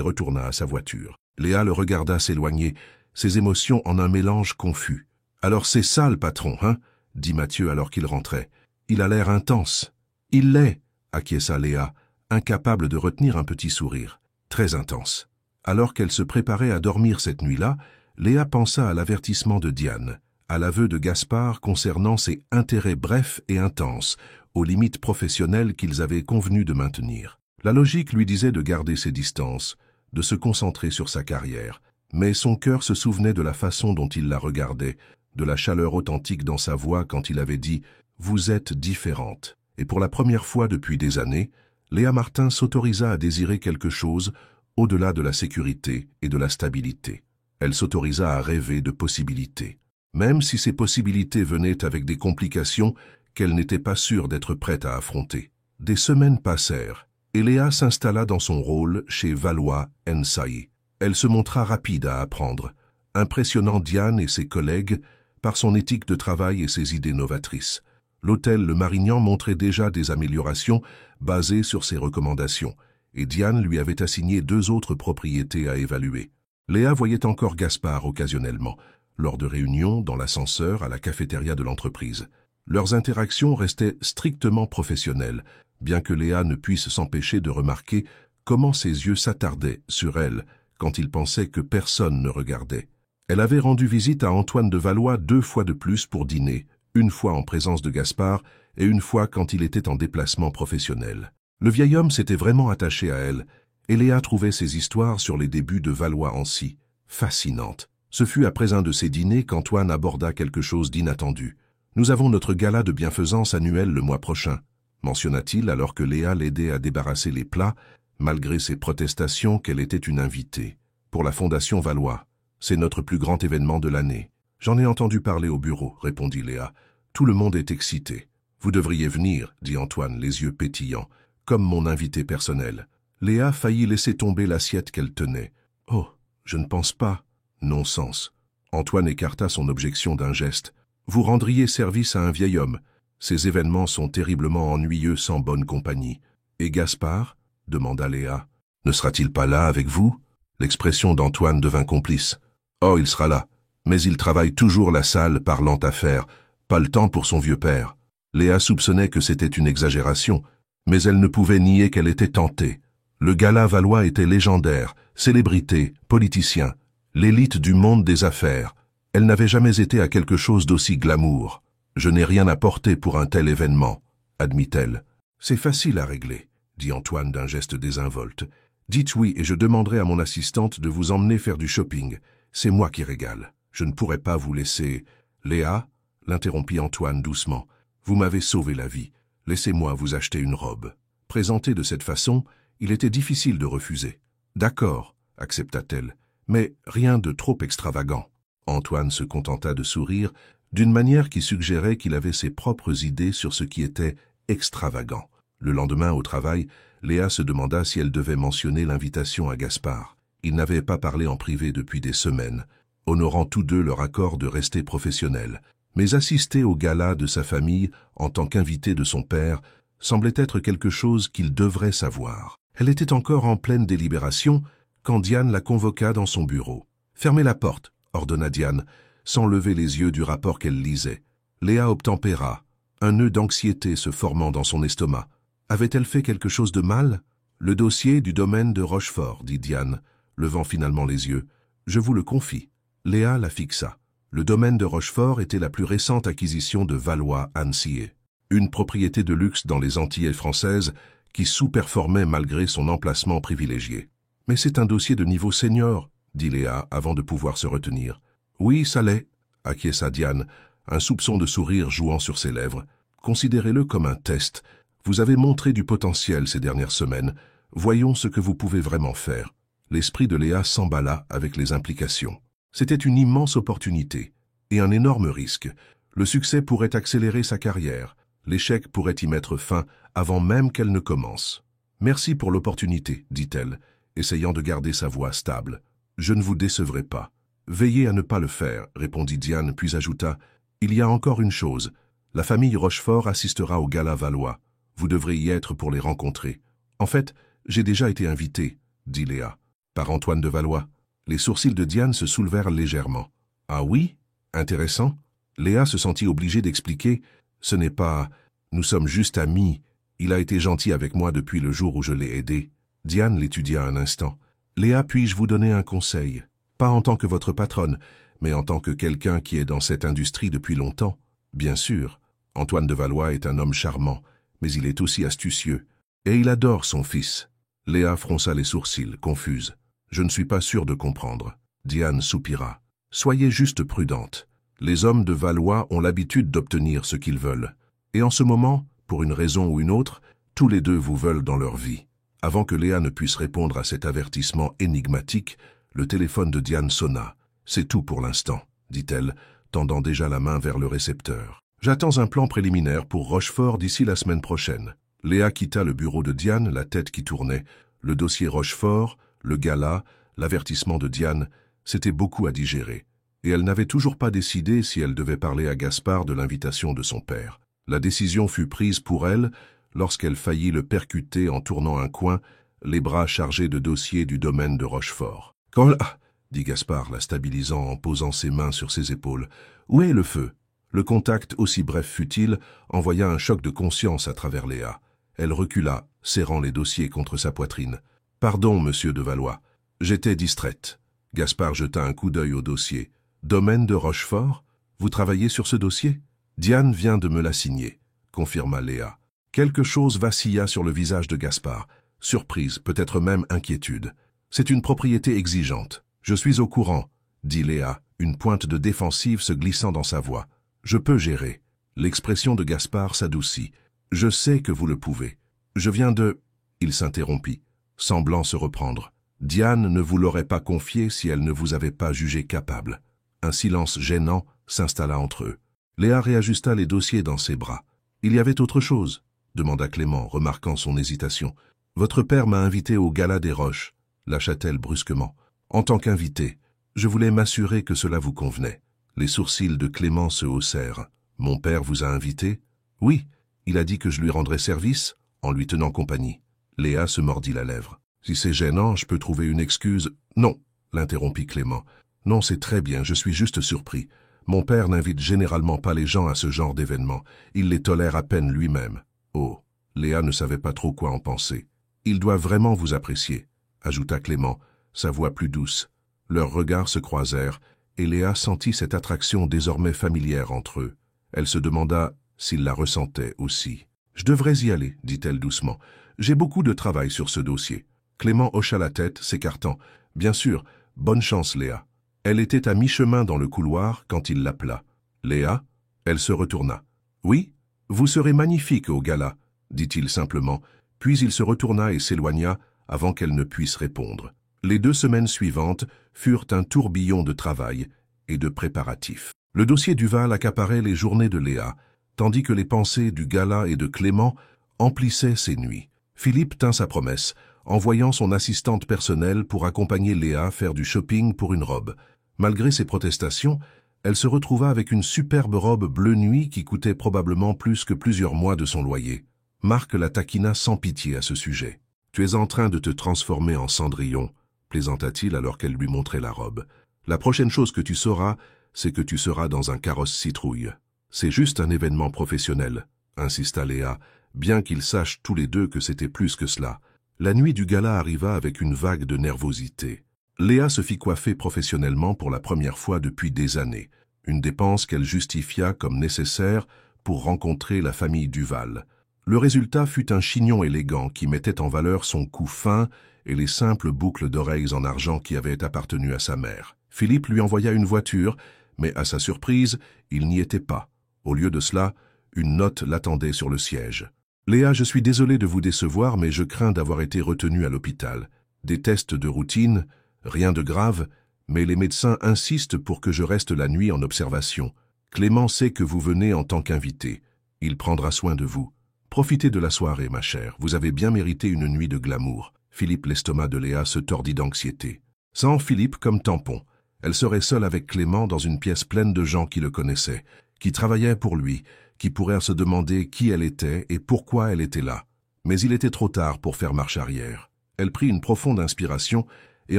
S1: retourna à sa voiture. Léa le regarda s'éloigner, ses émotions en un mélange confus. « Alors c'est ça le patron, hein » dit Mathieu alors qu'il rentrait. « Il a l'air intense. »« Il l'est » acquiesça Léa, incapable de retenir un petit sourire. « Très intense. » Alors qu'elle se préparait à dormir cette nuit-là, Léa pensa à l'avertissement de Diane, à l'aveu de Gaspard concernant ses intérêts brefs et intenses, aux limites professionnelles qu'ils avaient convenu de maintenir. La logique lui disait de garder ses distances, de se concentrer sur sa carrière, mais son cœur se souvenait de la façon dont il la regardait, de la chaleur authentique dans sa voix quand il avait dit « Vous êtes différente ». Et pour la première fois depuis des années, Léa Martin s'autorisa à désirer quelque chose au-delà de la sécurité et de la stabilité. Elle s'autorisa à rêver de possibilités, même si ces possibilités venaient avec des complications qu'elle n'était pas sûre d'être prête à affronter. Des semaines passèrent, et Léa s'installa dans son rôle chez Valois & Sailly. Elle se montra rapide à apprendre, impressionnant Diane et ses collègues par son éthique de travail et ses idées novatrices. L'hôtel Le Marignan montrait déjà des améliorations basées sur ses recommandations, et Diane lui avait assigné 2 autres propriétés à évaluer. Léa voyait encore Gaspard occasionnellement, lors de réunions, dans l'ascenseur, à la cafétéria de l'entreprise. Leurs interactions restaient strictement professionnelles, bien que Léa ne puisse s'empêcher de remarquer comment ses yeux s'attardaient sur elle quand il pensait que personne ne regardait. Elle avait rendu visite à Antoine de Valois 2 fois de plus pour dîner, une fois en présence de Gaspard et une fois quand il était en déplacement professionnel. Le vieil homme s'était vraiment attaché à elle, et Léa trouvait ses histoires sur les débuts de Valois-Ancy fascinantes. Ce fut après un de ces dîners qu'Antoine aborda quelque chose d'inattendu. « Nous avons notre gala de bienfaisance annuel le mois prochain », mentionna-t-il alors que Léa l'aidait à débarrasser les plats, malgré ses protestations qu'elle était une invitée. « Pour la Fondation Valois. C'est notre plus grand événement de l'année. »« J'en ai entendu parler au bureau, » répondit Léa. « Tout le monde est excité. »« Vous devriez venir, » dit Antoine, les yeux pétillants, « comme mon invité personnel. » Léa faillit laisser tomber l'assiette qu'elle tenait. « Oh, je ne pense pas. » « Non-sens. Antoine écarta son objection d'un geste. Vous rendriez service à un vieil homme. Ces événements sont terriblement ennuyeux sans bonne compagnie. Et Gaspard demanda Léa. Ne sera-t-il pas là avec vous? L'expression d'Antoine devint complice. Oh, il sera là. Mais il travaille toujours la sale, parlant affaires. Pas le temps pour son vieux père. Léa soupçonnait que c'était une exagération, mais elle ne pouvait nier qu'elle était tentée. Le gala valois était légendaire, célébrité, politicien, l'élite du monde des affaires. Elle n'avait jamais été à quelque chose d'aussi glamour. Je n'ai rien à porter pour un tel événement, admit-elle. C'est facile à régler, dit Antoine d'un geste désinvolte. Dites oui et je demanderai à mon assistante de vous emmener faire du shopping. C'est moi qui régale. Je ne pourrais pas vous laisser... Léa, l'interrompit Antoine doucement. Vous m'avez sauvé la vie. Laissez-moi vous acheter une robe. Présenté de cette façon, il était difficile de refuser. D'accord, accepta-t-elle, mais rien de trop extravagant. Antoine se contenta de sourire d'une manière qui suggérait qu'il avait ses propres idées sur ce qui était extravagant. Le lendemain, au travail, Léa se demanda si elle devait mentionner l'invitation à Gaspard. Ils n'avaient pas parlé en privé depuis des semaines, honorant tous deux leur accord de rester professionnels. Mais assister au gala de sa famille en tant qu'invité de son père semblait être quelque chose qu'il devrait savoir. Elle était encore en pleine délibération quand Diane la convoqua dans son bureau. « Fermez la porte », ordonna Diane, sans lever les yeux du rapport qu'elle lisait. Léa obtempéra, un nœud d'anxiété se formant dans son estomac. Avait-elle fait quelque chose de mal? Le dossier du domaine de Rochefort, dit Diane, levant finalement les yeux. Je vous le confie. Léa la fixa. Le domaine de Rochefort était la plus récente acquisition de Valois-Annecy, une propriété de luxe dans les Antilles françaises qui sous-performait malgré son emplacement privilégié. « Mais c'est un dossier de niveau senior », dit Léa avant de pouvoir se retenir. « Oui, ça l'est », acquiesça Diane, un soupçon de sourire jouant sur ses lèvres. « Considérez-le comme un test. Vous avez montré du potentiel ces dernières semaines. Voyons ce que vous pouvez vraiment faire. » L'esprit de Léa s'emballa avec les implications. C'était une immense opportunité et un énorme risque. Le succès pourrait accélérer sa carrière. L'échec pourrait y mettre fin avant même qu'elle ne commence. « Merci pour l'opportunité, » dit-elle, essayant de garder sa voix stable. « Je ne vous décevrai pas. »« Veillez à ne pas le faire, » répondit Diane, puis ajouta. « Il y a encore une chose. La famille Rochefort assistera au gala valois. Vous devrez y être pour les rencontrer. »« En fait, j'ai déjà été invité, » dit Léa. « Par Antoine de Valois. » Les sourcils de Diane se soulevèrent légèrement. « Ah oui? Intéressant. » Léa se sentit obligée d'expliquer. « Ce n'est pas... Nous sommes juste amis. Il a été gentil avec moi depuis le jour où je l'ai aidé. » Diane l'étudia un instant. « Léa, puis-je vous donner un conseil? Pas en tant que votre patronne, mais en tant que quelqu'un qui est dans cette industrie depuis longtemps. Bien sûr, Antoine de Valois est un homme charmant, mais il est aussi astucieux. Et il adore son fils. » Léa fronça les sourcils, confuse. « Je ne suis pas sûr de comprendre. » Diane soupira. « Soyez juste prudente. Les hommes de Valois ont l'habitude d'obtenir ce qu'ils veulent. Et en ce moment, pour une raison ou une autre, tous les deux vous veulent dans leur vie. » Avant que Léa ne puisse répondre à cet avertissement énigmatique, le téléphone de Diane sonna. « C'est tout pour l'instant, » dit-elle, tendant déjà la main vers le récepteur. « J'attends un plan préliminaire pour Rochefort d'ici la semaine prochaine. » Léa quitta le bureau de Diane, la tête qui tournait. Le dossier Rochefort, le gala, l'avertissement de Diane, c'était beaucoup à digérer. Et elle n'avait toujours pas décidé si elle devait parler à Gaspard de l'invitation de son père. La décision fut prise pour elle lorsqu'elle faillit le percuter en tournant un coin, les bras chargés de dossiers du domaine de Rochefort. « Quand là ?» dit Gaspard, la stabilisant en posant ses mains sur ses épaules. « Où est le feu ?» Le contact, aussi bref fut-il, envoya un choc de conscience à travers Léa. Elle recula, serrant les dossiers contre sa poitrine. « Pardon, monsieur de Valois. J'étais distraite. » Gaspard jeta un coup d'œil au dossier. « Domaine de Rochefort? Vous travaillez sur ce dossier ?»« Diane vient de me la signer, » confirma Léa. Quelque chose vacilla sur le visage de Gaspard. Surprise, peut-être même inquiétude. « C'est une propriété exigeante. Je suis au courant, » dit Léa, une pointe de défensive se glissant dans sa voix. « Je peux gérer. » L'expression de Gaspard s'adoucit. « Je sais que vous le pouvez. Je viens de... » Il s'interrompit, semblant se reprendre. Diane ne vous l'aurait pas confié si elle ne vous avait pas jugé capable. Un silence gênant s'installa entre eux. Léa réajusta les dossiers dans ses bras. « Il y avait autre chose ?» demanda Clément, remarquant son hésitation. « Votre père m'a invité au Gala des Roches, » lâcha-t-elle brusquement. « En tant qu'invité. Je voulais m'assurer que cela vous convenait. Les sourcils de Clément se haussèrent. Mon père vous a invité? Oui, il a dit que je lui rendrais service en lui tenant compagnie. Léa se mordit la lèvre. Si c'est gênant, je peux trouver une excuse. Non, l'interrompit Clément. Non, c'est très bien, je suis juste surpris. Mon père n'invite généralement pas les gens à ce genre d'événement. Il les tolère à peine lui-même. Oh, Léa ne savait pas trop quoi en penser. Il doit vraiment vous apprécier, ajouta Clément, sa voix plus douce. Leurs regards se croisèrent, et Léa sentit cette attraction désormais familière entre eux. Elle se demanda s'il la ressentait aussi. « Je devrais y aller, dit-elle doucement. J'ai beaucoup de travail sur ce dossier. » Clément hocha la tête, s'écartant. « Bien sûr, bonne chance, Léa. » Elle était à mi-chemin dans le couloir quand il l'appela. « Léa ?» Elle se retourna. « Oui, vous serez magnifique au gala, » dit-il simplement, puis il se retourna et s'éloigna avant qu'elle ne puisse répondre. Les 2 semaines suivantes furent un tourbillon de travail et de préparatifs. Le dossier Duval accaparait les journées de Léa, tandis que les pensées du gala et de Clément emplissaient ses nuits. Philippe tint sa promesse, envoyant son assistante personnelle pour accompagner Léa faire du shopping pour une robe. Malgré ses protestations, elle se retrouva avec une superbe robe bleu nuit qui coûtait probablement plus que plusieurs mois de son loyer. Marc la taquina sans pitié à ce sujet. « Tu es en train de te transformer en Cendrillon », plaisanta-t-il alors qu'elle lui montrait la robe. « La prochaine chose que tu sauras, c'est que tu seras dans un carrosse citrouille. » « C'est juste un événement professionnel, » insista Léa, bien qu'ils sachent tous les deux que c'était plus que cela. La nuit du gala arriva avec une vague de nervosité. Léa se fit coiffer professionnellement pour la première fois depuis des années, une dépense qu'elle justifia comme nécessaire pour rencontrer la famille Duval. Le résultat fut un chignon élégant qui mettait en valeur son cou fin et les simples boucles d'oreilles en argent qui avaient appartenu à sa mère. Philippe lui envoya une voiture, mais à sa surprise, il n'y était pas. Au lieu de cela, une note l'attendait sur le siège. « Léa, je suis désolé de vous décevoir, mais je crains d'avoir été retenu à l'hôpital. Des tests de routine, rien de grave, mais les médecins insistent pour que je reste la nuit en observation. Clément sait que vous venez en tant qu'invité. Il prendra soin de vous. Profitez de la soirée, ma chère. Vous avez bien mérité une nuit de glamour. » Philippe, l'estomac de Léa se tordit d'anxiété. Sans Philippe comme tampon, elle serait seule avec Clément dans une pièce pleine de gens qui le connaissaient, qui travaillaient pour lui, qui pourraient se demander qui elle était et pourquoi elle était là. Mais il était trop tard pour faire marche arrière. Elle prit une profonde inspiration et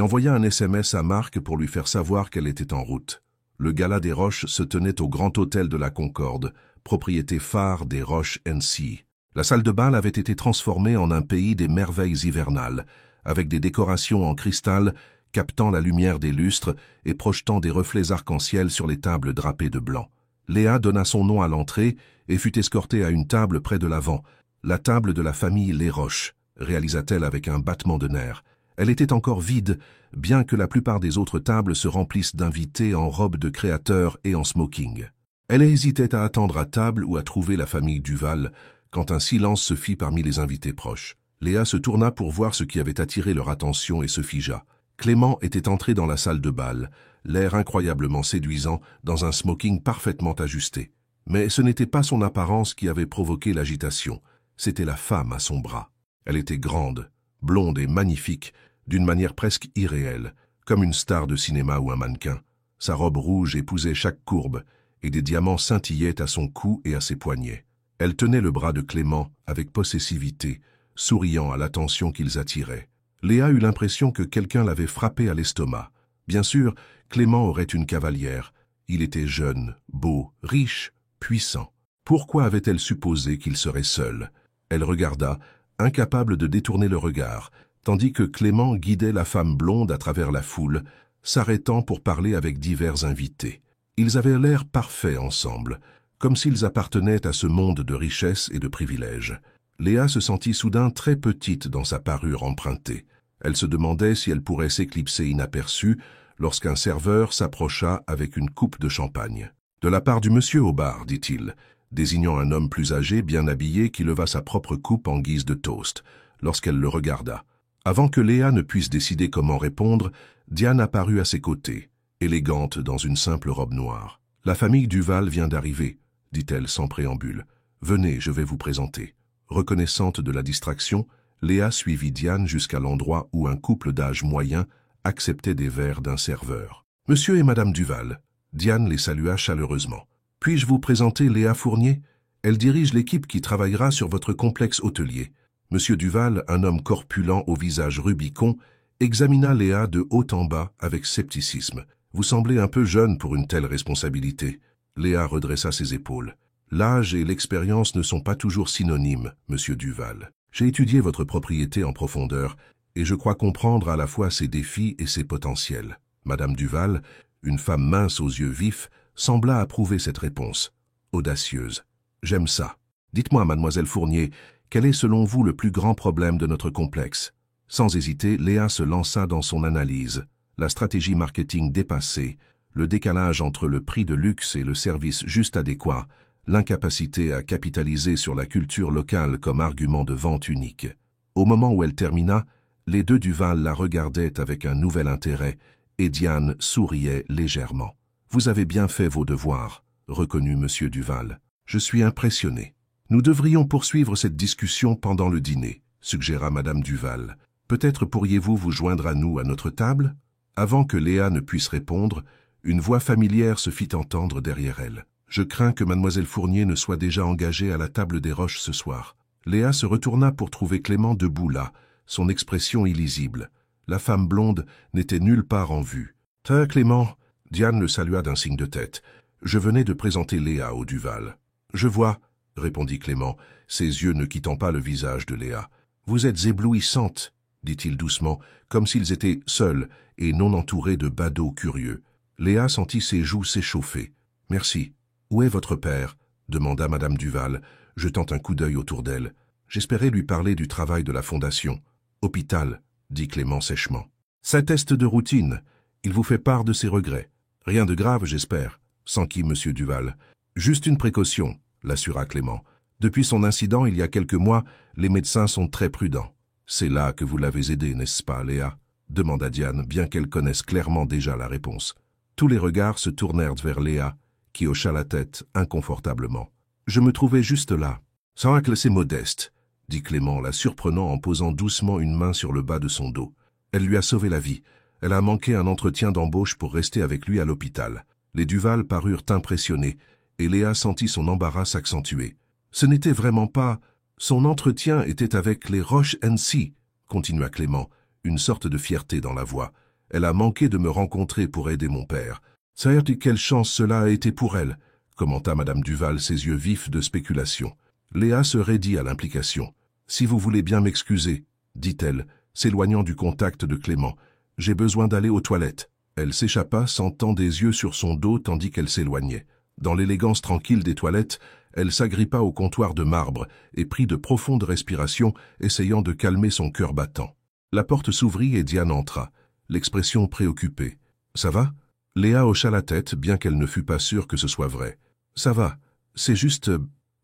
S1: envoya un SMS à Marc pour lui faire savoir qu'elle était en route. Le gala des Roches se tenait au Grand Hôtel de la Concorde, propriété phare des Roches NC. La salle de bal avait été transformée en un pays des merveilles hivernales, avec des décorations en cristal captant la lumière des lustres et projetant des reflets arc-en-ciel sur les tables drapées de blanc. Léa donna son nom à l'entrée et fut escortée à une table près de l'avant, la table de la famille Les Roches, réalisa-t-elle avec un battement de nerfs. Elle était encore vide, bien que la plupart des autres tables se remplissent d'invités en robe de créateur et en smoking. Elle hésitait à attendre à table ou à trouver la famille Duval, quand un silence se fit parmi les invités proches. Léa se tourna pour voir ce qui avait attiré leur attention et se figea. Clément était entré dans la salle de bal, l'air incroyablement séduisant, dans un smoking parfaitement ajusté. Mais ce n'était pas son apparence qui avait provoqué l'agitation, c'était la femme à son bras. Elle était grande, blonde et magnifique, d'une manière presque irréelle, comme une star de cinéma ou un mannequin. Sa robe rouge épousait chaque courbe, et des diamants scintillaient à son cou et à ses poignets. Elle tenait le bras de Clément avec possessivité, souriant à l'attention qu'ils attiraient. Léa eut l'impression que quelqu'un l'avait frappé à l'estomac. Bien sûr, Clément aurait une cavalière. Il était jeune, beau, riche, puissant. Pourquoi avait-elle supposé qu'il serait seul? Elle regarda, incapable de détourner le regard, tandis que Clément guidait la femme blonde à travers la foule, s'arrêtant pour parler avec divers invités. Ils avaient l'air parfaits ensemble, comme s'ils appartenaient à ce monde de richesse et de privilèges. Léa se sentit soudain très petite dans sa parure empruntée. Elle se demandait si elle pourrait s'éclipser inaperçue lorsqu'un serveur s'approcha avec une coupe de champagne. « De la part du monsieur au bar, dit-il, désignant un homme plus âgé, bien habillé, qui leva sa propre coupe en guise de toast, lorsqu'elle le regarda. Avant que Léa ne puisse décider comment répondre, Diane apparut à ses côtés, élégante dans une simple robe noire. « La famille Duval vient d'arriver, » dit-elle sans préambule. « Venez, je vais vous présenter. » Reconnaissante de la distraction, Léa suivit Diane jusqu'à l'endroit où un couple d'âge moyen acceptait des verres d'un serveur. Monsieur et Madame Duval. Diane les salua chaleureusement. Puis-je vous présenter Léa Fournier? Elle dirige l'équipe qui travaillera sur votre complexe hôtelier. Monsieur Duval, un homme corpulent au visage rubicond, examina Léa de haut en bas avec scepticisme. Vous semblez un peu jeune pour une telle responsabilité. Léa redressa ses épaules. L'âge et l'expérience ne sont pas toujours synonymes, Monsieur Duval. J'ai étudié votre propriété en profondeur et je crois comprendre à la fois ses défis et ses potentiels. Madame Duval, une femme mince aux yeux vifs, sembla approuver cette réponse. Audacieuse. J'aime ça. Dites-moi, mademoiselle Fournier, quel est selon vous le plus grand problème de notre complexe? Sans hésiter, Léa se lança dans son analyse. La stratégie marketing dépassée, le décalage entre le prix de luxe et le service juste adéquat, l'incapacité à capitaliser sur la culture locale comme argument de vente unique. Au moment où elle termina, les deux Duval la regardaient avec un nouvel intérêt et Diane souriait légèrement. « Vous avez bien fait vos devoirs, » reconnut Monsieur Duval. « Je suis impressionné. Nous devrions poursuivre cette discussion pendant le dîner, » suggéra Madame Duval. « Peut-être pourriez-vous vous joindre à nous à notre table ?» Avant que Léa ne puisse répondre, une voix familière se fit entendre derrière elle. « Je crains que mademoiselle Fournier ne soit déjà engagée à la table des Roches ce soir. » Léa se retourna pour trouver Clément debout là, son expression illisible. La femme blonde n'était nulle part en vue. « Clément !» Diane le salua d'un signe de tête. « Je venais de présenter Léa au Duval. »« Je vois, » répondit Clément, ses yeux ne quittant pas le visage de Léa. « Vous êtes éblouissante, » dit-il doucement, comme s'ils étaient seuls et non entourés de badauds curieux. Léa sentit ses joues s'échauffer. « Merci. Où est votre père ?» demanda Madame Duval, jetant un coup d'œil autour d'elle. J'espérais lui parler du travail de la fondation. « Hôpital, » dit Clément sèchement. « C'est test de routine. Il vous fait part de ses regrets. Rien de grave, j'espère, » s'enquit Monsieur Duval. « Juste une précaution, » l'assura Clément. « Depuis son incident, il y a quelques mois, les médecins sont très prudents. »« C'est là que vous l'avez aidé, n'est-ce pas, Léa ?» demanda Diane, bien qu'elle connaisse clairement déjà la réponse. Tous les regards se tournèrent vers Léa, qui hocha la tête inconfortablement. « Je me trouvais juste là. »« Sans que c'est modeste, » dit Clément, la surprenant en posant doucement une main sur le bas de son dos. Elle lui a sauvé la vie. Elle a manqué un entretien d'embauche pour rester avec lui à l'hôpital. Les Duval parurent impressionnés, et Léa sentit son embarras s'accentuer. Ce n'était vraiment pas... Son entretien était avec les Roche-NC, continua Clément, une sorte de fierté dans la voix. Elle a manqué de me rencontrer pour aider mon père. Savez-vous quelle chance cela a été pour elle, commenta Madame Duval, ses yeux vifs de spéculation. Léa se raidit à l'implication. Si vous voulez bien m'excuser, dit-elle, s'éloignant du contact de Clément. J'ai besoin d'aller aux toilettes. Elle s'échappa, sentant des yeux sur son dos tandis qu'elle s'éloignait. Dans l'élégance tranquille des toilettes, elle s'agrippa au comptoir de marbre et prit de profondes respirations, essayant de calmer son cœur battant. La porte s'ouvrit et Diane entra, l'expression préoccupée. « Ça va ?» Léa hocha la tête, bien qu'elle ne fût pas sûre que ce soit vrai. « Ça va, c'est juste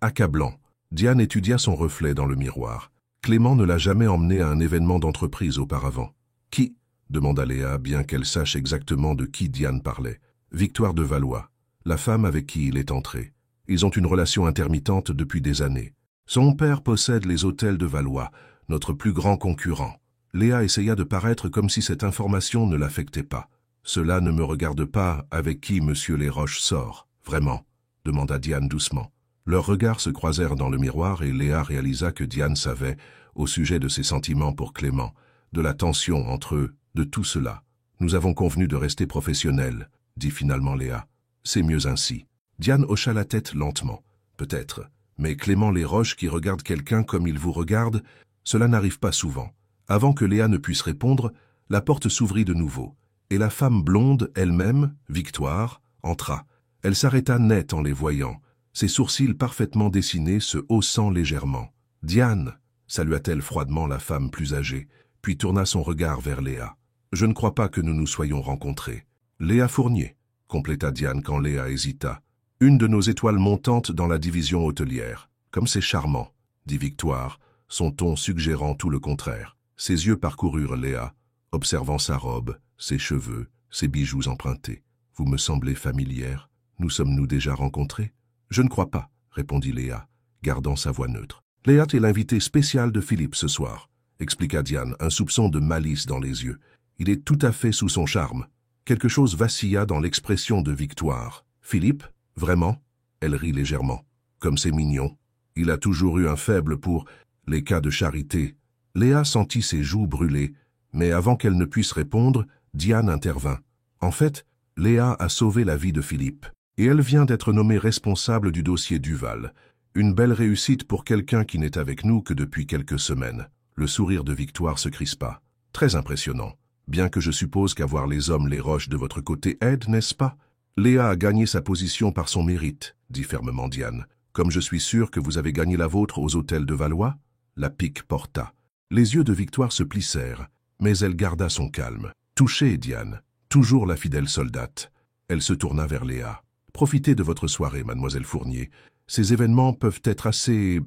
S1: accablant. » Diane étudia son reflet dans le miroir. Clément ne l'a jamais emmenée à un événement d'entreprise auparavant. « Qui ?» demanda Léa, bien qu'elle sache exactement de qui Diane parlait. « Victoire de Valois, la femme avec qui il est entré. Ils ont une relation intermittente depuis des années. Son père possède les hôtels de Valois, notre plus grand concurrent. » Léa essaya de paraître comme si cette information ne l'affectait pas. « Cela ne me regarde pas avec qui Monsieur Lesroches sort, vraiment ?» demanda Diane doucement. Leurs regards se croisèrent dans le miroir et Léa réalisa que Diane savait, au sujet de ses sentiments pour Clément, de la tension entre eux, de tout cela. « Nous avons convenu de rester professionnels, » dit finalement Léa. « C'est mieux ainsi. » Diane hocha la tête lentement. « Peut-être. Mais Clément Lesroches qui regarde quelqu'un comme il vous regarde, cela n'arrive pas souvent. » Avant que Léa ne puisse répondre, la porte s'ouvrit de nouveau, et la femme blonde elle-même, Victoire, entra. Elle s'arrêta net en les voyant, ses sourcils parfaitement dessinés se haussant légèrement. « Diane !» salua-t-elle froidement la femme plus âgée, puis tourna son regard vers Léa. « Je ne crois pas que nous nous soyons rencontrés. »« Léa Fournier », compléta Diane quand Léa hésita. « Une de nos étoiles montantes dans la division hôtelière. Comme c'est charmant, » dit Victoire, son ton suggérant tout le contraire. Ses yeux parcoururent Léa, observant sa robe, ses cheveux, ses bijoux empruntés. « Vous me semblez familière. Nous sommes-nous déjà rencontrés ?»« Je ne crois pas, » répondit Léa, gardant sa voix neutre. « Léa est l'invité spécial de Philippe ce soir, » expliqua Diane, un soupçon de malice dans les yeux. « Il est tout à fait sous son charme. » Quelque chose vacilla dans l'expression de Victoire. « Philippe, vraiment ?» Elle rit légèrement. « Comme c'est mignon. Il a toujours eu un faible pour les cas de charité. » Léa sentit ses joues brûler, mais avant qu'elle ne puisse répondre, Diane intervint. « En fait, Léa a sauvé la vie de Philippe, et elle vient d'être nommée responsable du dossier Duval. Une belle réussite pour quelqu'un qui n'est avec nous que depuis quelques semaines. » Le sourire de Victoire se crispa. « Très impressionnant. Bien que je suppose qu'avoir les hommes les roches de votre côté aide, n'est-ce pas? Léa a gagné sa position par son mérite, dit fermement Diane. Comme je suis sûr que vous avez gagné la vôtre aux hôtels de Valois? La pique porta. Les yeux de Victoire se plissèrent, mais elle garda son calme. Touchée, Diane, toujours la fidèle soldate. Elle se tourna vers Léa. Profitez de votre soirée, mademoiselle Fournier. Ces événements peuvent être assez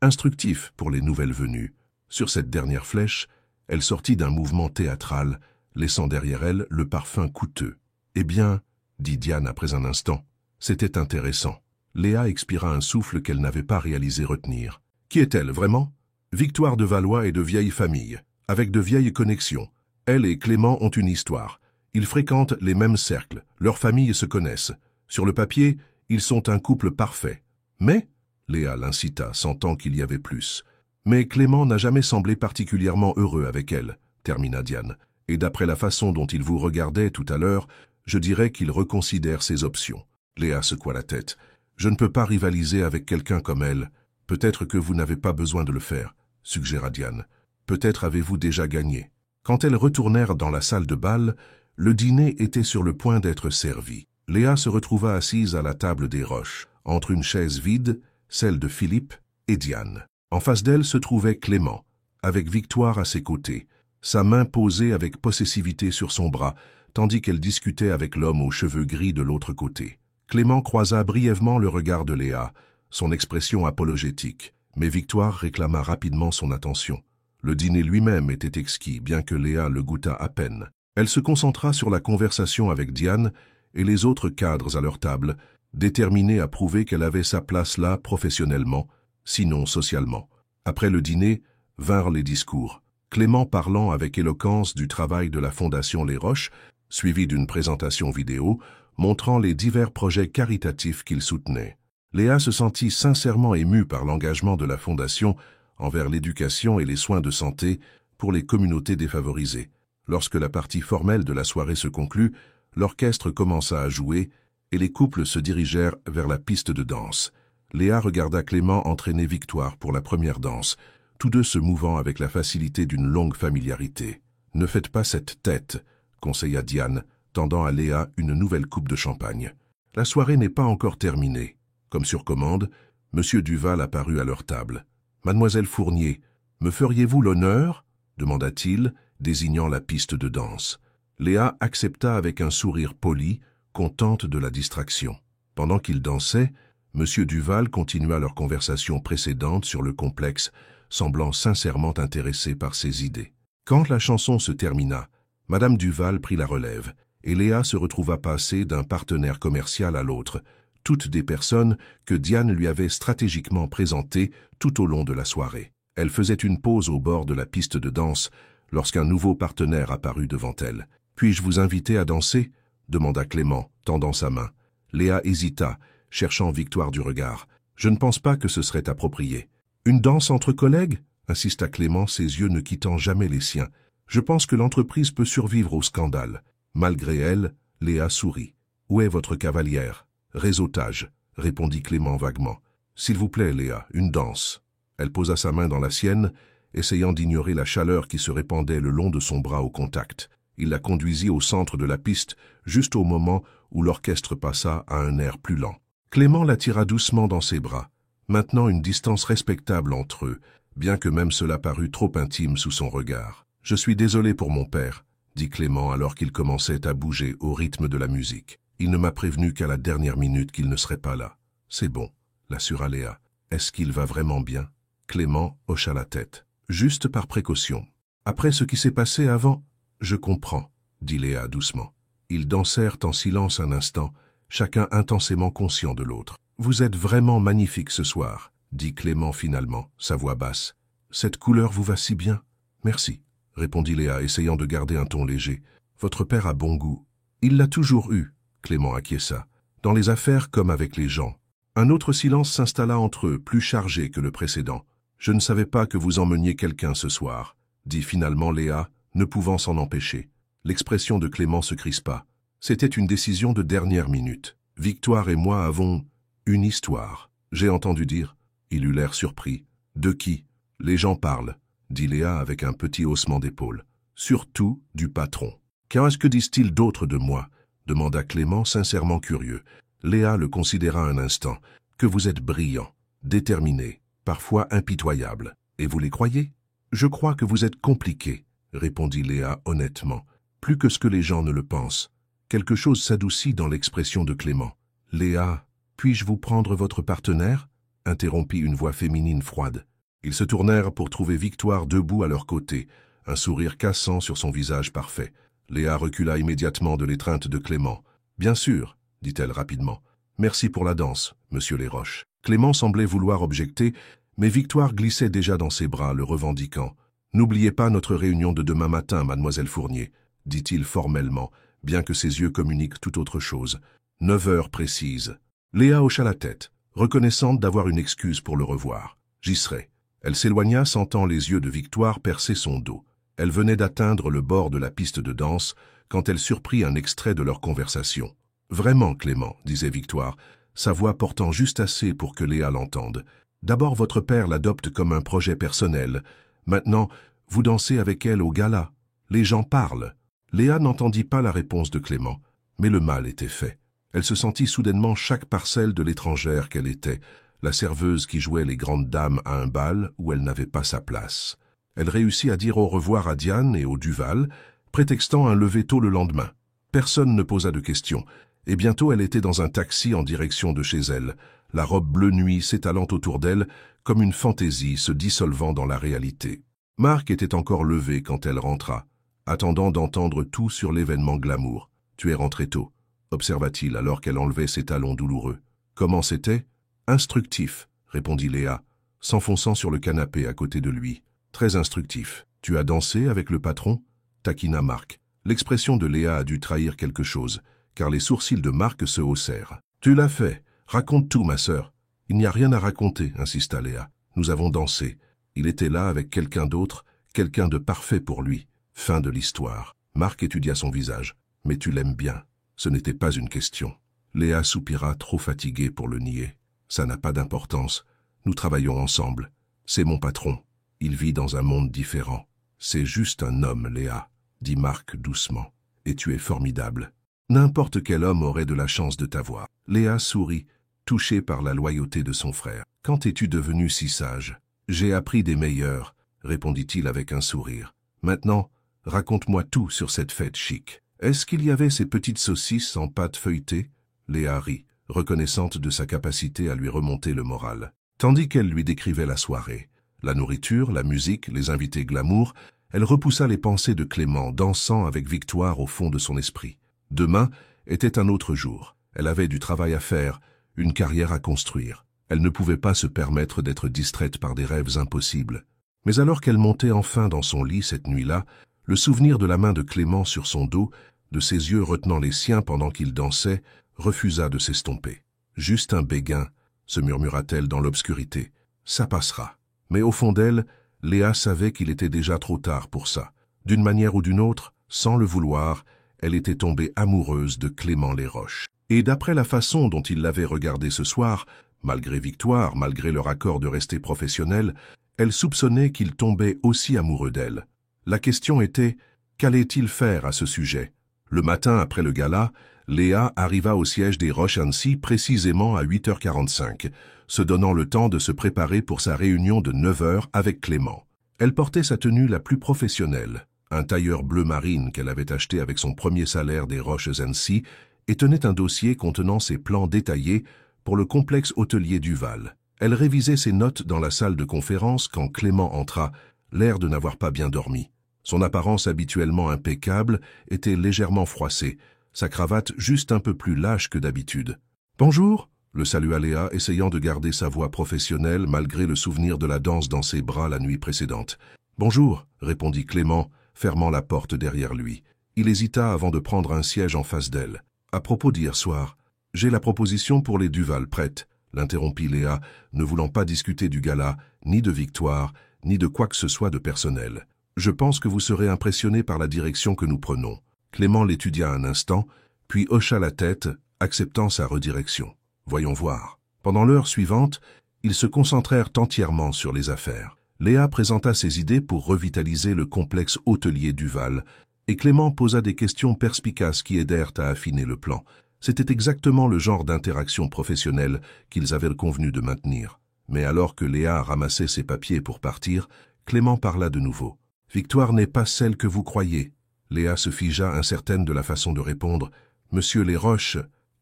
S1: instructifs pour les nouvelles venues. Sur cette dernière flèche, elle sortit d'un mouvement théâtral, laissant derrière elle le parfum coûteux. « Eh bien, » dit Diane après un instant, « c'était intéressant. » Léa expira un souffle qu'elle n'avait pas réalisé retenir. « Qui est-elle, vraiment ?» Victoire de Valois est de vieille famille, avec de vieilles connexions. Elle et Clément ont une histoire. Ils fréquentent les mêmes cercles, leurs familles se connaissent. Sur le papier, ils sont un couple parfait. Mais, Léa l'incita, sentant qu'il y avait plus. Mais Clément n'a jamais semblé particulièrement heureux avec elle, termina Diane. Et d'après la façon dont il vous regardait tout à l'heure, je dirais qu'il reconsidère ses options. Léa secoua la tête. Je ne peux pas rivaliser avec quelqu'un comme elle. Peut-être que vous n'avez pas besoin de le faire, suggéra Diane. Peut-être avez-vous déjà gagné. Quand elles retournèrent dans la salle de bal, le dîner était sur le point d'être servi. Léa se retrouva assise à la table des roches, entre une chaise vide, celle de Philippe et Diane. En face d'elle se trouvait Clément, avec Victoire à ses côtés, sa main posée avec possessivité sur son bras, tandis qu'elle discutait avec l'homme aux cheveux gris de l'autre côté. Clément croisa brièvement le regard de Léa, son expression apologétique, mais Victoire réclama rapidement son attention. Le dîner lui-même était exquis, bien que Léa le goûtât à peine. Elle se concentra sur la conversation avec Diane et les autres cadres à leur table, déterminée à prouver qu'elle avait sa place là professionnellement, sinon socialement. Après le dîner, vinrent les discours. Clément parlant avec éloquence du travail de la Fondation Les Roches, suivi d'une présentation vidéo, montrant les divers projets caritatifs qu'il soutenait. Léa se sentit sincèrement émue par l'engagement de la Fondation envers l'éducation et les soins de santé pour les communautés défavorisées. Lorsque la partie formelle de la soirée se conclut, l'orchestre commença à jouer et les couples se dirigèrent vers la piste de danse. Léa regarda Clément entraîner Victoire pour la première danse, tous deux se mouvant avec la facilité d'une longue familiarité. « Ne faites pas cette tête », conseilla Diane, tendant à Léa une nouvelle coupe de champagne. La soirée n'est pas encore terminée. Comme sur commande, M. Duval apparut à leur table. « Mademoiselle Fournier, me feriez-vous l'honneur ?» demanda-t-il, désignant la piste de danse. Léa accepta avec un sourire poli, contente de la distraction. Pendant qu'ils dansaient, M. Duval continua leur conversation précédente sur le complexe, semblant sincèrement intéressé par ses idées. Quand la chanson se termina, Madame Duval prit la relève, et Léa se retrouva passer d'un partenaire commercial à l'autre, toutes des personnes que Diane lui avait stratégiquement présentées tout au long de la soirée. Elle faisait une pause au bord de la piste de danse lorsqu'un nouveau partenaire apparut devant elle. « Puis-je vous inviter à danser ?» demanda Clément, tendant sa main. Léa hésita, cherchant Victoire du regard. « Je ne pense pas que ce serait approprié. »« Une danse entre collègues ?» insista Clément, ses yeux ne quittant jamais les siens. « Je pense que l'entreprise peut survivre au scandale. » Malgré elle, Léa sourit. « Où est votre cavalière ?»« Réseautage, » répondit Clément vaguement. « S'il vous plaît, Léa, une danse. » Elle posa sa main dans la sienne, essayant d'ignorer la chaleur qui se répandait le long de son bras au contact. Il la conduisit au centre de la piste, juste au moment où l'orchestre passa à un air plus lent. Clément la tira doucement dans ses bras, maintenant une distance respectable entre eux, bien que même cela parût trop intime sous son regard. « Je suis désolé pour mon père, » dit Clément alors qu'il commençait à bouger au rythme de la musique. « Il ne m'a prévenu qu'à la dernière minute qu'il ne serait pas là. »« C'est bon, » l'assura Léa. « Est-ce qu'il va vraiment bien ?» Clément hocha la tête. « Juste par précaution. Après ce qui s'est passé avant, je comprends, » dit Léa doucement. Ils dansèrent en silence un instant, chacun intensément conscient de l'autre. « Vous êtes vraiment magnifique ce soir, » dit Clément finalement, sa voix basse. « Cette couleur vous va si bien. »« Merci, » répondit Léa, essayant de garder un ton léger. « Votre père a bon goût. » Il l'a toujours eu, Clément acquiesça, dans les affaires comme avec les gens. Un autre silence s'installa entre eux, plus chargé que le précédent. « Je ne savais pas que vous emmeniez quelqu'un ce soir », dit finalement Léa, ne pouvant s'en empêcher. L'expression de Clément se crispa. C'était une décision de dernière minute. « Victoire et moi avons une histoire. J'ai entendu dire. » Il eut l'air surpris. « De qui ?»« Les gens parlent, » dit Léa avec un petit haussement d'épaule. « Surtout du patron. »« Qu'est-ce que disent-ils d'autres de moi ?» demanda Clément, sincèrement curieux. Léa le considéra un instant. « Que vous êtes brillant, déterminé, parfois impitoyable. Et vous les croyez ?»« Je crois que vous êtes compliqué, » répondit Léa honnêtement. « Plus que ce que les gens ne le pensent. » Quelque chose s'adoucit dans l'expression de Clément. « Léa, puis-je vous prendre votre partenaire ?» interrompit une voix féminine froide. Ils se tournèrent pour trouver Victoire debout à leur côté, un sourire cassant sur son visage parfait. Léa recula immédiatement de l'étreinte de Clément. « Bien sûr, » dit-elle rapidement. « Merci pour la danse, monsieur Lesroches. » Clément semblait vouloir objecter, mais Victoire glissait déjà dans ses bras, le revendiquant. « N'oubliez pas notre réunion de demain matin, mademoiselle Fournier, » dit-il formellement, bien que ses yeux communiquent tout autre chose. 9 heures précises. Léa hocha la tête, reconnaissante d'avoir une excuse pour le revoir. « J'y serai. » Elle s'éloigna, sentant les yeux de Victoire percer son dos. Elle venait d'atteindre le bord de la piste de danse quand elle surprit un extrait de leur conversation. « Vraiment, Clément, » disait Victoire, sa voix portant juste assez pour que Léa l'entende. « D'abord, votre père l'adopte comme un projet personnel. Maintenant, vous dansez avec elle au gala. Les gens parlent. » Léa n'entendit pas la réponse de Clément, mais le mal était fait. Elle se sentit soudainement chaque parcelle de l'étrangère qu'elle était, la serveuse qui jouait les grandes dames à un bal où elle n'avait pas sa place. Elle réussit à dire au revoir à Diane et au Duval, prétextant un lever tôt le lendemain. Personne ne posa de questions, et bientôt elle était dans un taxi en direction de chez elle, la robe bleu nuit s'étalant autour d'elle comme une fantaisie se dissolvant dans la réalité. Marc était encore levé quand elle rentra, attendant d'entendre tout sur l'événement glamour. « Tu es rentré tôt », observa-t-il alors qu'elle enlevait ses talons douloureux. « Comment c'était ?»« Instructif », répondit Léa, s'enfonçant sur le canapé à côté de lui. « Très instructif. Tu as dansé avec le patron ?» taquina Marc. L'expression de Léa a dû trahir quelque chose, car les sourcils de Marc se haussèrent. « Tu l'as fait. Raconte tout, ma sœur. »« Il n'y a rien à raconter, » insista Léa. « Nous avons dansé. Il était là avec quelqu'un d'autre, quelqu'un de parfait pour lui. Fin de l'histoire. » Marc étudia son visage. « Mais tu l'aimes bien. » Ce n'était pas une question. Léa soupira, trop fatiguée pour le nier. « Ça n'a pas d'importance. Nous travaillons ensemble. C'est mon patron. Il vit dans un monde différent. »« C'est juste un homme, Léa, » dit Marc doucement. « Et tu es formidable. N'importe quel homme aurait de la chance de t'avoir. » Léa sourit, touchée par la loyauté de son frère. « Quand es-tu devenu si sage ?»« J'ai appris des meilleurs, » répondit-il avec un sourire. « Maintenant, raconte-moi tout sur cette fête chic. Est-ce qu'il y avait ces petites saucisses en pâte feuilletée ?» Léa rit, reconnaissante de sa capacité à lui remonter le moral. Tandis qu'elle lui décrivait la soirée, la nourriture, la musique, les invités glamour, elle repoussa les pensées de Clément, dansant avec Victoire au fond de son esprit. Demain était un autre jour. Elle avait du travail à faire, une carrière à construire. Elle ne pouvait pas se permettre d'être distraite par des rêves impossibles. Mais alors qu'elle montait enfin dans son lit cette nuit-là, le souvenir de la main de Clément sur son dos, de ses yeux retenant les siens pendant qu'il dansait, refusa de s'estomper. « Juste un béguin », se murmura-t-elle dans l'obscurité. « Ça passera. » Mais au fond d'elle, Léa savait qu'il était déjà trop tard pour ça. D'une manière ou d'une autre, sans le vouloir, elle était tombée amoureuse de Clément Lesroches. Et d'après la façon dont il l'avait regardée ce soir, malgré Victoire, malgré leur accord de rester professionnel, elle soupçonnait qu'il tombait aussi amoureux d'elle. La question était, qu'allait-il faire à ce sujet? Le matin après le gala, Léa arriva au siège des Roche-Annecy précisément à 8h45, se donnant le temps de se préparer pour sa réunion de 9h avec Clément. Elle portait sa tenue la plus professionnelle, un tailleur bleu marine qu'elle avait acheté avec son premier salaire des Roche-Annecy, et tenait un dossier contenant ses plans détaillés pour le complexe hôtelier Duval. Elle révisait ses notes dans la salle de conférence quand Clément entra, l'air de n'avoir pas bien dormi. Son apparence habituellement impeccable était légèrement froissée, sa cravate juste un peu plus lâche que d'habitude. « Bonjour !» le salua Léa, essayant de garder sa voix professionnelle malgré le souvenir de la danse dans ses bras la nuit précédente. « Bonjour !» répondit Clément, fermant la porte derrière lui. Il hésita avant de prendre un siège en face d'elle. « À propos d'hier soir, j'ai la proposition pour les Duval prête, » l'interrompit Léa, ne voulant pas discuter du gala, ni de Victoire, ni de quoi que ce soit de personnel. « Je pense que vous serez impressionné par la direction que nous prenons. » Clément l'étudia un instant, puis hocha la tête, acceptant sa redirection. « Voyons voir. » Pendant l'heure suivante, ils se concentrèrent entièrement sur les affaires. Léa présenta ses idées pour revitaliser le complexe hôtelier Duval, et Clément posa des questions perspicaces qui aidèrent à affiner le plan. C'était exactement le genre d'interaction professionnelle qu'ils avaient convenu de maintenir. Mais alors que Léa ramassait ses papiers pour partir, Clément parla de nouveau. « Victoire n'est pas celle que vous croyez. » Léa se figea incertaine de la façon de répondre. « Monsieur Lesroches,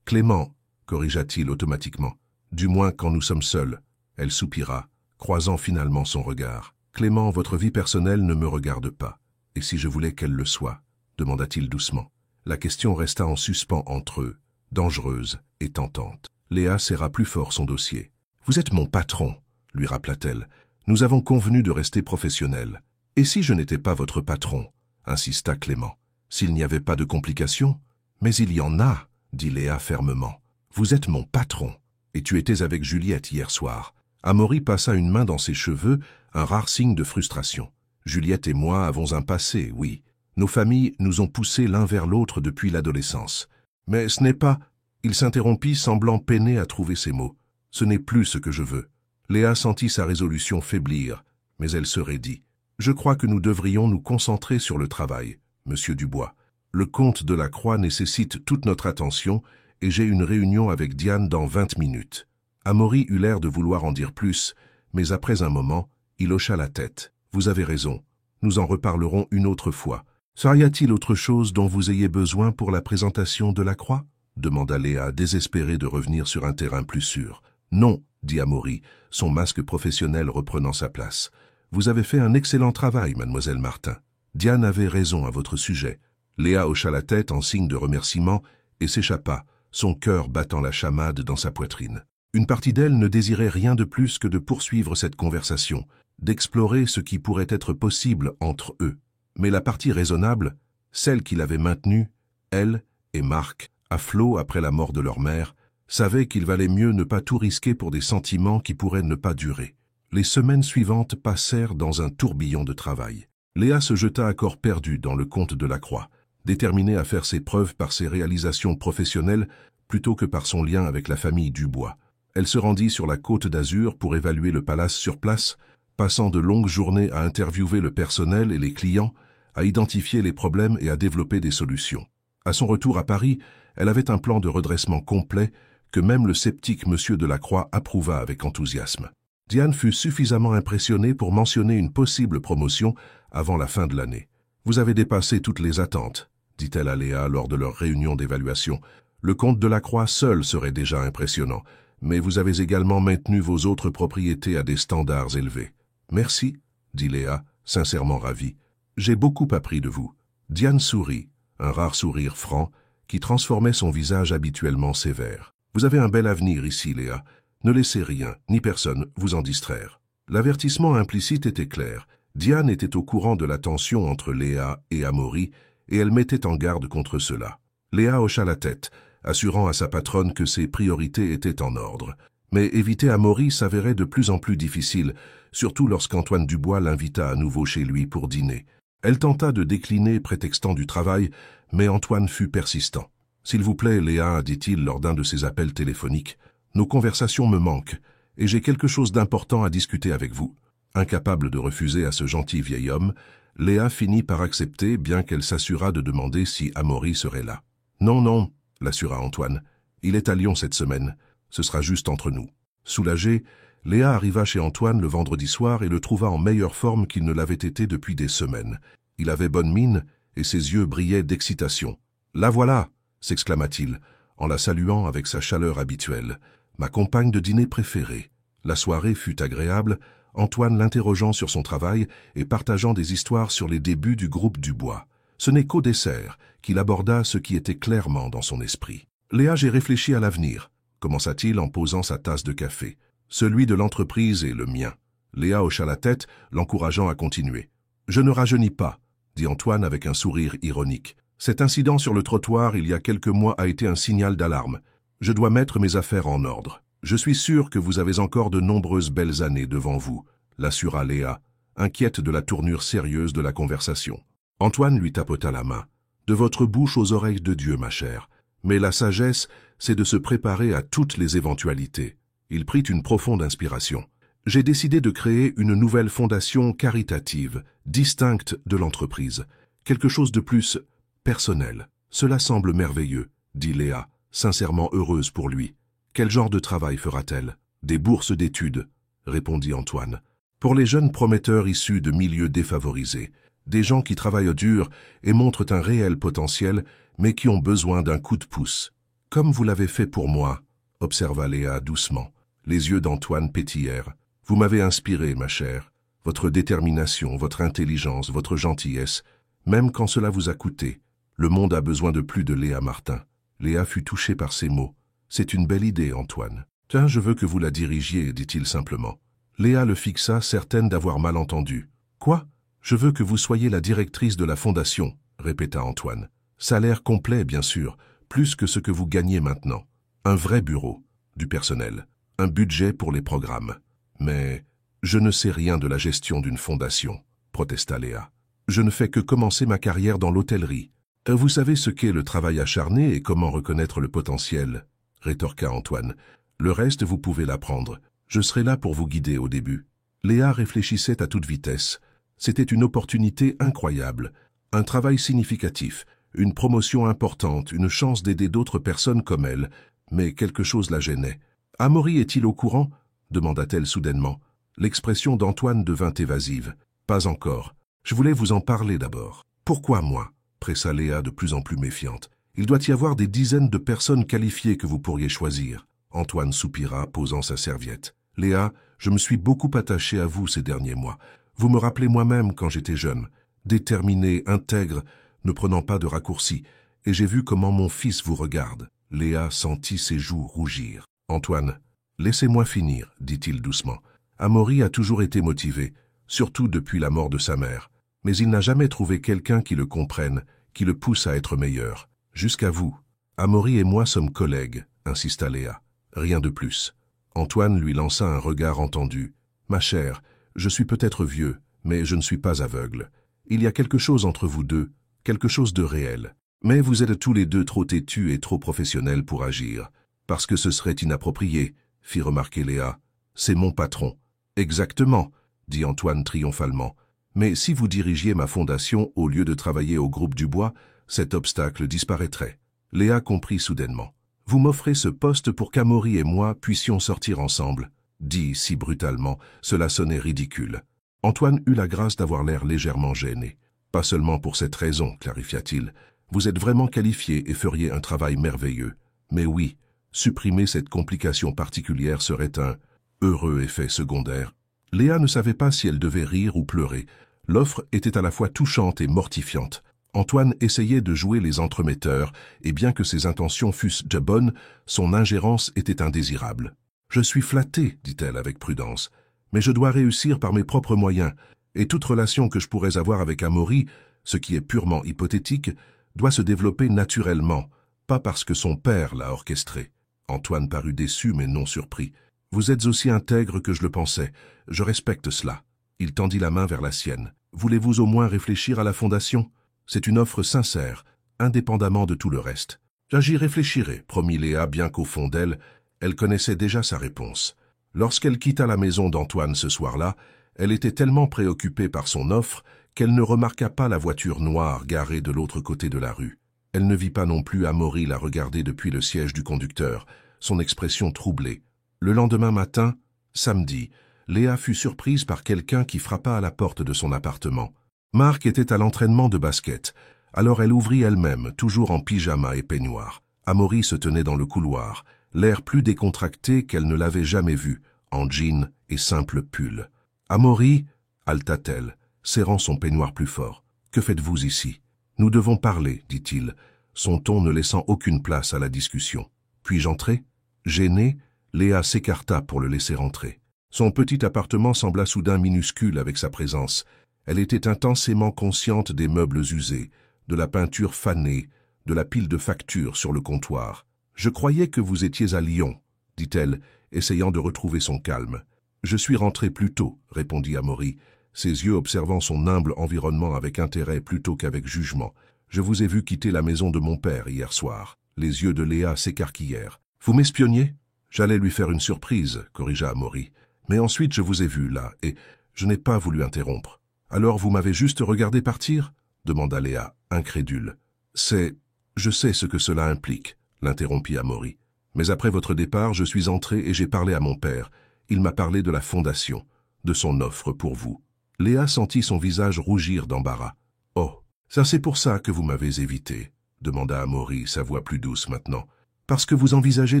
S1: Clément, corrigea-t-il automatiquement. Du moins quand nous sommes seuls. » Elle soupira, croisant finalement son regard. « Clément, votre vie personnelle ne me regarde pas. Et si je voulais qu'elle le soit ?» demanda-t-il doucement. La question resta en suspens entre eux, dangereuse et tentante. Léa serra plus fort son dossier. « Vous êtes mon patron, » lui rappela-t-elle. « Nous avons convenu de rester professionnels. Et si je n'étais pas votre patron ?» insista Clément. « S'il n'y avait pas de complications ?»« Mais il y en a, » dit Léa fermement. « Vous êtes mon patron. Et tu étais avec Juliette hier soir. » Amaury passa une main dans ses cheveux, un rare signe de frustration. « Juliette et moi avons un passé, oui. Nos familles nous ont poussés l'un vers l'autre depuis l'adolescence. Mais ce n'est pas... » Il s'interrompit, semblant peiner à trouver ses mots. « Ce n'est plus ce que je veux. » Léa sentit sa résolution faiblir, mais elle se raidit. « Je crois que nous devrions nous concentrer sur le travail, monsieur Dubois. Le comte de la Croix nécessite toute notre attention et j'ai une réunion avec Diane dans 20 minutes. » Amaury eut l'air de vouloir en dire plus, mais après un moment, il hocha la tête. « Vous avez raison. Nous en reparlerons une autre fois. Y a-t-il autre chose dont vous ayez besoin pour la présentation de la Croix ?» demanda Léa, désespérée de revenir sur un terrain plus sûr. « Non, » dit Amaury, son masque professionnel reprenant sa place. « Vous avez fait un excellent travail, mademoiselle Martin. Diane avait raison à votre sujet. » Léa hocha la tête en signe de remerciement et s'échappa, son cœur battant la chamade dans sa poitrine. Une partie d'elle ne désirait rien de plus que de poursuivre cette conversation, d'explorer ce qui pourrait être possible entre eux. Mais la partie raisonnable, celle qu'il avait maintenue, elle et Marc, à flot après la mort de leur mère, savait qu'il valait mieux ne pas tout risquer pour des sentiments qui pourraient ne pas durer. Les semaines suivantes passèrent dans un tourbillon de travail. Léa se jeta à corps perdu dans le comte de la Croix, déterminée à faire ses preuves par ses réalisations professionnelles plutôt que par son lien avec la famille Dubois. Elle se rendit sur la Côte d'Azur pour évaluer le palace sur place, passant de longues journées à interviewer le personnel et les clients, à identifier les problèmes et à développer des solutions. À son retour à Paris, elle avait un plan de redressement complet que même le sceptique monsieur de la Croix approuva avec enthousiasme. Diane fut suffisamment impressionnée pour mentionner une possible promotion avant la fin de l'année. « Vous avez dépassé toutes les attentes », dit-elle à Léa lors de leur réunion d'évaluation. « Le comte de la Croix seul serait déjà impressionnant, mais vous avez également maintenu vos autres propriétés à des standards élevés. »« Merci », dit Léa, sincèrement ravie. « J'ai beaucoup appris de vous. » Diane sourit, un rare sourire franc, qui transformait son visage habituellement sévère. « Vous avez un bel avenir ici, Léa. Ne laissez rien, ni personne, vous en distraire. » L'avertissement implicite était clair. Diane était au courant de la tension entre Léa et Amaury, et elle mettait en garde contre cela. Léa hocha la tête, assurant à sa patronne que ses priorités étaient en ordre. Mais éviter Amaury s'avérait de plus en plus difficile, surtout lorsqu'Antoine Dubois l'invita à nouveau chez lui pour dîner. Elle tenta de décliner prétextant du travail, mais Antoine fut persistant. « S'il vous plaît, Léa, dit-il lors d'un de ses appels téléphoniques, nos conversations me manquent, et j'ai quelque chose d'important à discuter avec vous. » Incapable de refuser à ce gentil vieil homme, Léa finit par accepter, bien qu'elle s'assura de demander si Amaury serait là. « Non, non, » l'assura Antoine. « Il est à Lyon cette semaine. Ce sera juste entre nous. » Soulagée, Léa arriva chez Antoine le vendredi soir et le trouva en meilleure forme qu'il ne l'avait été depuis des semaines. Il avait bonne mine et ses yeux brillaient d'excitation. « La voilà !» s'exclama-t-il, en la saluant avec sa chaleur habituelle. « Ma compagne de dîner préférée. » La soirée fut agréable, Antoine l'interrogeant sur son travail et partageant des histoires sur les débuts du groupe Dubois. Ce n'est qu'au dessert qu'il aborda ce qui était clairement dans son esprit. « Léa, j'ai réfléchi à l'avenir, » commença-t-il en posant sa tasse de café. « Celui de l'entreprise et le mien. » Léa hocha la tête, l'encourageant à continuer. « Je ne rajeunis pas, » dit Antoine avec un sourire ironique. Cet incident sur le trottoir il y a quelques mois a été un signal d'alarme. Je dois mettre mes affaires en ordre. Je suis sûr que vous avez encore de nombreuses belles années devant vous, l'assura Léa, inquiète de la tournure sérieuse de la conversation. Antoine lui tapota la main. De votre bouche aux oreilles de Dieu, ma chère. Mais la sagesse, c'est de se préparer à toutes les éventualités. Il prit une profonde inspiration. J'ai décidé de créer une nouvelle fondation caritative, distincte de l'entreprise. Quelque chose de plus personnel. Cela semble merveilleux, dit Léa, sincèrement heureuse pour lui. Quel genre de travail fera-t-elle? Des bourses d'études, répondit Antoine. Pour les jeunes prometteurs issus de milieux défavorisés, des gens qui travaillent dur et montrent un réel potentiel, mais qui ont besoin d'un coup de pouce. Comme vous l'avez fait pour moi, observa Léa doucement. Les yeux d'Antoine pétillèrent. Vous m'avez inspiré, ma chère. Votre détermination, votre intelligence, votre gentillesse, même quand cela vous a coûté. Le monde a besoin de plus de Léa Martin. Léa fut touchée par ces mots. C'est une belle idée, Antoine. Tiens, je veux que vous la dirigiez, dit-il simplement. Léa le fixa, certaine d'avoir mal entendu. Quoi? Je veux que vous soyez la directrice de la fondation, répéta Antoine. Salaire complet, bien sûr, plus que ce que vous gagnez maintenant. Un vrai bureau, du personnel, un budget pour les programmes. Mais je ne sais rien de la gestion d'une fondation, protesta Léa. Je ne fais que commencer ma carrière dans l'hôtellerie. Vous savez ce qu'est le travail acharné et comment reconnaître le potentiel, rétorqua Antoine. Le reste, vous pouvez l'apprendre. Je serai là pour vous guider au début. Léa réfléchissait à toute vitesse. C'était une opportunité incroyable, un travail significatif, une promotion importante, une chance d'aider d'autres personnes comme elle, mais quelque chose la gênait. « Amaury est-il au courant ?» demanda-t-elle soudainement. L'expression d'Antoine devint évasive. « Pas encore. Je voulais vous en parler d'abord. »« Pourquoi moi ?» pressa Léa de plus en plus méfiante. « Il doit y avoir des dizaines de personnes qualifiées que vous pourriez choisir. » Antoine soupira, posant sa serviette. « Léa, je me suis beaucoup attaché à vous ces derniers mois. Vous me rappelez moi-même quand j'étais jeune, déterminé, intègre, ne prenant pas de raccourcis, et j'ai vu comment mon fils vous regarde. » Léa sentit ses joues rougir. « Antoine, laissez-moi finir, dit-il doucement. Amaury a toujours été motivé, surtout depuis la mort de sa mère. Mais il n'a jamais trouvé quelqu'un qui le comprenne, qui le pousse à être meilleur. Jusqu'à vous. Amaury et moi sommes collègues, insista Léa. Rien de plus. » Antoine lui lança un regard entendu. « Ma chère, je suis peut-être vieux, mais je ne suis pas aveugle. Il y a quelque chose entre vous deux, quelque chose de réel. Mais vous êtes tous les deux trop têtus et trop professionnels pour agir. Parce que ce serait inapproprié, fit remarquer Léa. C'est mon patron. Exactement, dit Antoine triomphalement. Mais si vous dirigiez ma fondation au lieu de travailler au groupe Dubois, cet obstacle disparaîtrait. Léa comprit soudainement. Vous m'offrez ce poste pour qu'Amaury et moi puissions sortir ensemble, dit si brutalement, cela sonnait ridicule. Antoine eut la grâce d'avoir l'air légèrement gêné. Pas seulement pour cette raison, clarifia-t-il. Vous êtes vraiment qualifié et feriez un travail merveilleux. Mais oui, supprimer cette complication particulière serait un heureux effet secondaire. Léa ne savait pas si elle devait rire ou pleurer. L'offre était à la fois touchante et mortifiante. Antoine essayait de jouer les entremetteurs, et bien que ses intentions fussent déjà bonnes, son ingérence était indésirable. « Je suis flattée, dit-elle avec prudence, mais je dois réussir par mes propres moyens, et toute relation que je pourrais avoir avec Amaury, ce qui est purement hypothétique, doit se développer naturellement, pas parce que son père l'a orchestré. » Antoine parut déçu mais non surpris. « Vous êtes aussi intègre que je le pensais, je respecte cela. » Il tendit la main vers la sienne. « Voulez-vous au moins réfléchir à la fondation ? C'est une offre sincère, indépendamment de tout le reste. »« J'y réfléchirai, promit Léa, bien qu'au fond d'elle, elle connaissait déjà sa réponse. Lorsqu'elle quitta la maison d'Antoine ce soir-là, elle était tellement préoccupée par son offre qu'elle ne remarqua pas la voiture noire garée de l'autre côté de la rue. Elle ne vit pas non plus Amaury la regarder depuis le siège du conducteur, son expression troublée. Le lendemain matin, samedi, Léa fut surprise par quelqu'un qui frappa à la porte de son appartement. Marc était à l'entraînement de basket, alors elle ouvrit elle-même, toujours en pyjama et peignoir. Amaury se tenait dans le couloir, l'air plus décontracté qu'elle ne l'avait jamais vu, en jean et simple pull. « Amaury » haleta-t-elle, serrant son peignoir plus fort. « Que faites-vous ici ?»« Nous devons parler, dit-il, son ton ne laissant aucune place à la discussion. « Puis-je entrer ?» Gênée, Léa s'écarta pour le laisser entrer. Son petit appartement sembla soudain minuscule avec sa présence. Elle était intensément consciente des meubles usés, de la peinture fanée, de la pile de factures sur le comptoir. « Je croyais que vous étiez à Lyon, » dit-elle, essayant de retrouver son calme. « Je suis rentré plus tôt, » répondit Amaury, ses yeux observant son humble environnement avec intérêt plutôt qu'avec jugement. « Je vous ai vu quitter la maison de mon père hier soir. » Les yeux de Léa s'écarquillèrent. « Vous m'espionniez ?» J'allais lui faire une surprise, corrigea Amaury. « Mais ensuite je vous ai vu là, et je n'ai pas voulu interrompre. »« Alors vous m'avez juste regardé partir ?» demanda Léa, incrédule. « Je sais ce que cela implique, » l'interrompit Amaury. « Mais après votre départ, je suis entré et j'ai parlé à mon père. Il m'a parlé de la fondation, de son offre pour vous. » Léa sentit son visage rougir d'embarras. « Oh, ça c'est pour ça que vous m'avez évité ?» demanda Amaury, sa voix plus douce maintenant. « Parce que vous envisagez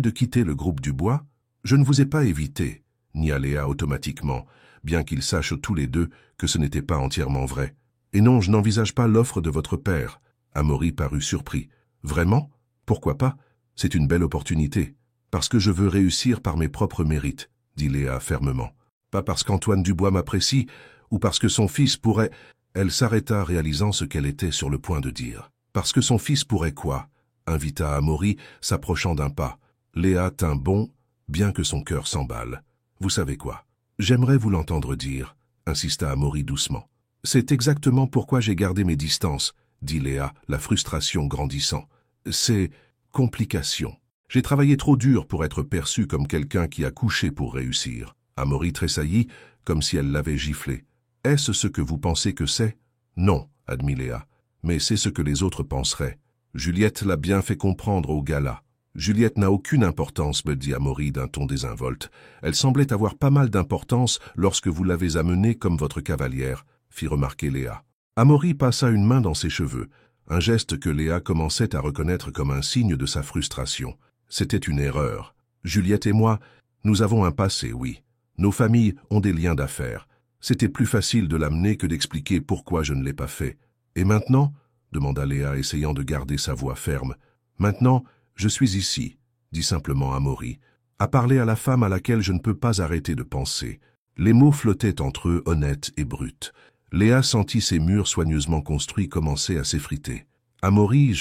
S1: de quitter le groupe du bois ? Je ne vous ai pas évité, » nia Léa automatiquement, bien qu'ils sachent tous les deux que ce n'était pas entièrement vrai. « Et non, je n'envisage pas l'offre de votre père. » Amaury parut surpris. « Vraiment ? Pourquoi pas ? C'est une belle opportunité. Parce que je veux réussir par mes propres mérites, » dit Léa fermement. « Pas parce qu'Antoine Dubois m'apprécie, ou parce que son fils pourrait... » Elle s'arrêta réalisant ce qu'elle était sur le point de dire. « Parce que son fils pourrait quoi ?» invita Amaury, s'approchant d'un pas. Léa tint bon, bien que son cœur s'emballe. « Vous savez quoi ? J'aimerais vous l'entendre dire, » insista Amaury doucement. « C'est exactement pourquoi j'ai gardé mes distances, » dit Léa, la frustration grandissant. « C'est... complication. J'ai travaillé trop dur pour être perçu comme quelqu'un qui a couché pour réussir. » Amaury tressaillit, comme si elle l'avait giflé. « Est-ce ce que vous pensez que c'est ? » ?»« Non, » admit Léa, « mais c'est ce que les autres penseraient. Juliette l'a bien fait comprendre au gala. »« Juliette n'a aucune importance, » me dit Amaury d'un ton désinvolte. « Elle semblait avoir pas mal d'importance lorsque vous l'avez amenée comme votre cavalière, » fit remarquer Léa. Amaury passa une main dans ses cheveux, un geste que Léa commençait à reconnaître comme un signe de sa frustration. C'était une erreur. Juliette et moi, nous avons un passé, oui. Nos familles ont des liens d'affaires. C'était plus facile de l'amener que d'expliquer pourquoi je ne l'ai pas fait. « Et maintenant ?» demanda Léa, essayant de garder sa voix ferme. « Maintenant, je suis ici, » dit simplement Amaury, « à parler à la femme à laquelle je ne peux pas arrêter de penser. » Les mots flottaient entre eux, honnêtes et bruts. Léa sentit ses murs soigneusement construits commencer à s'effriter. « Amaury,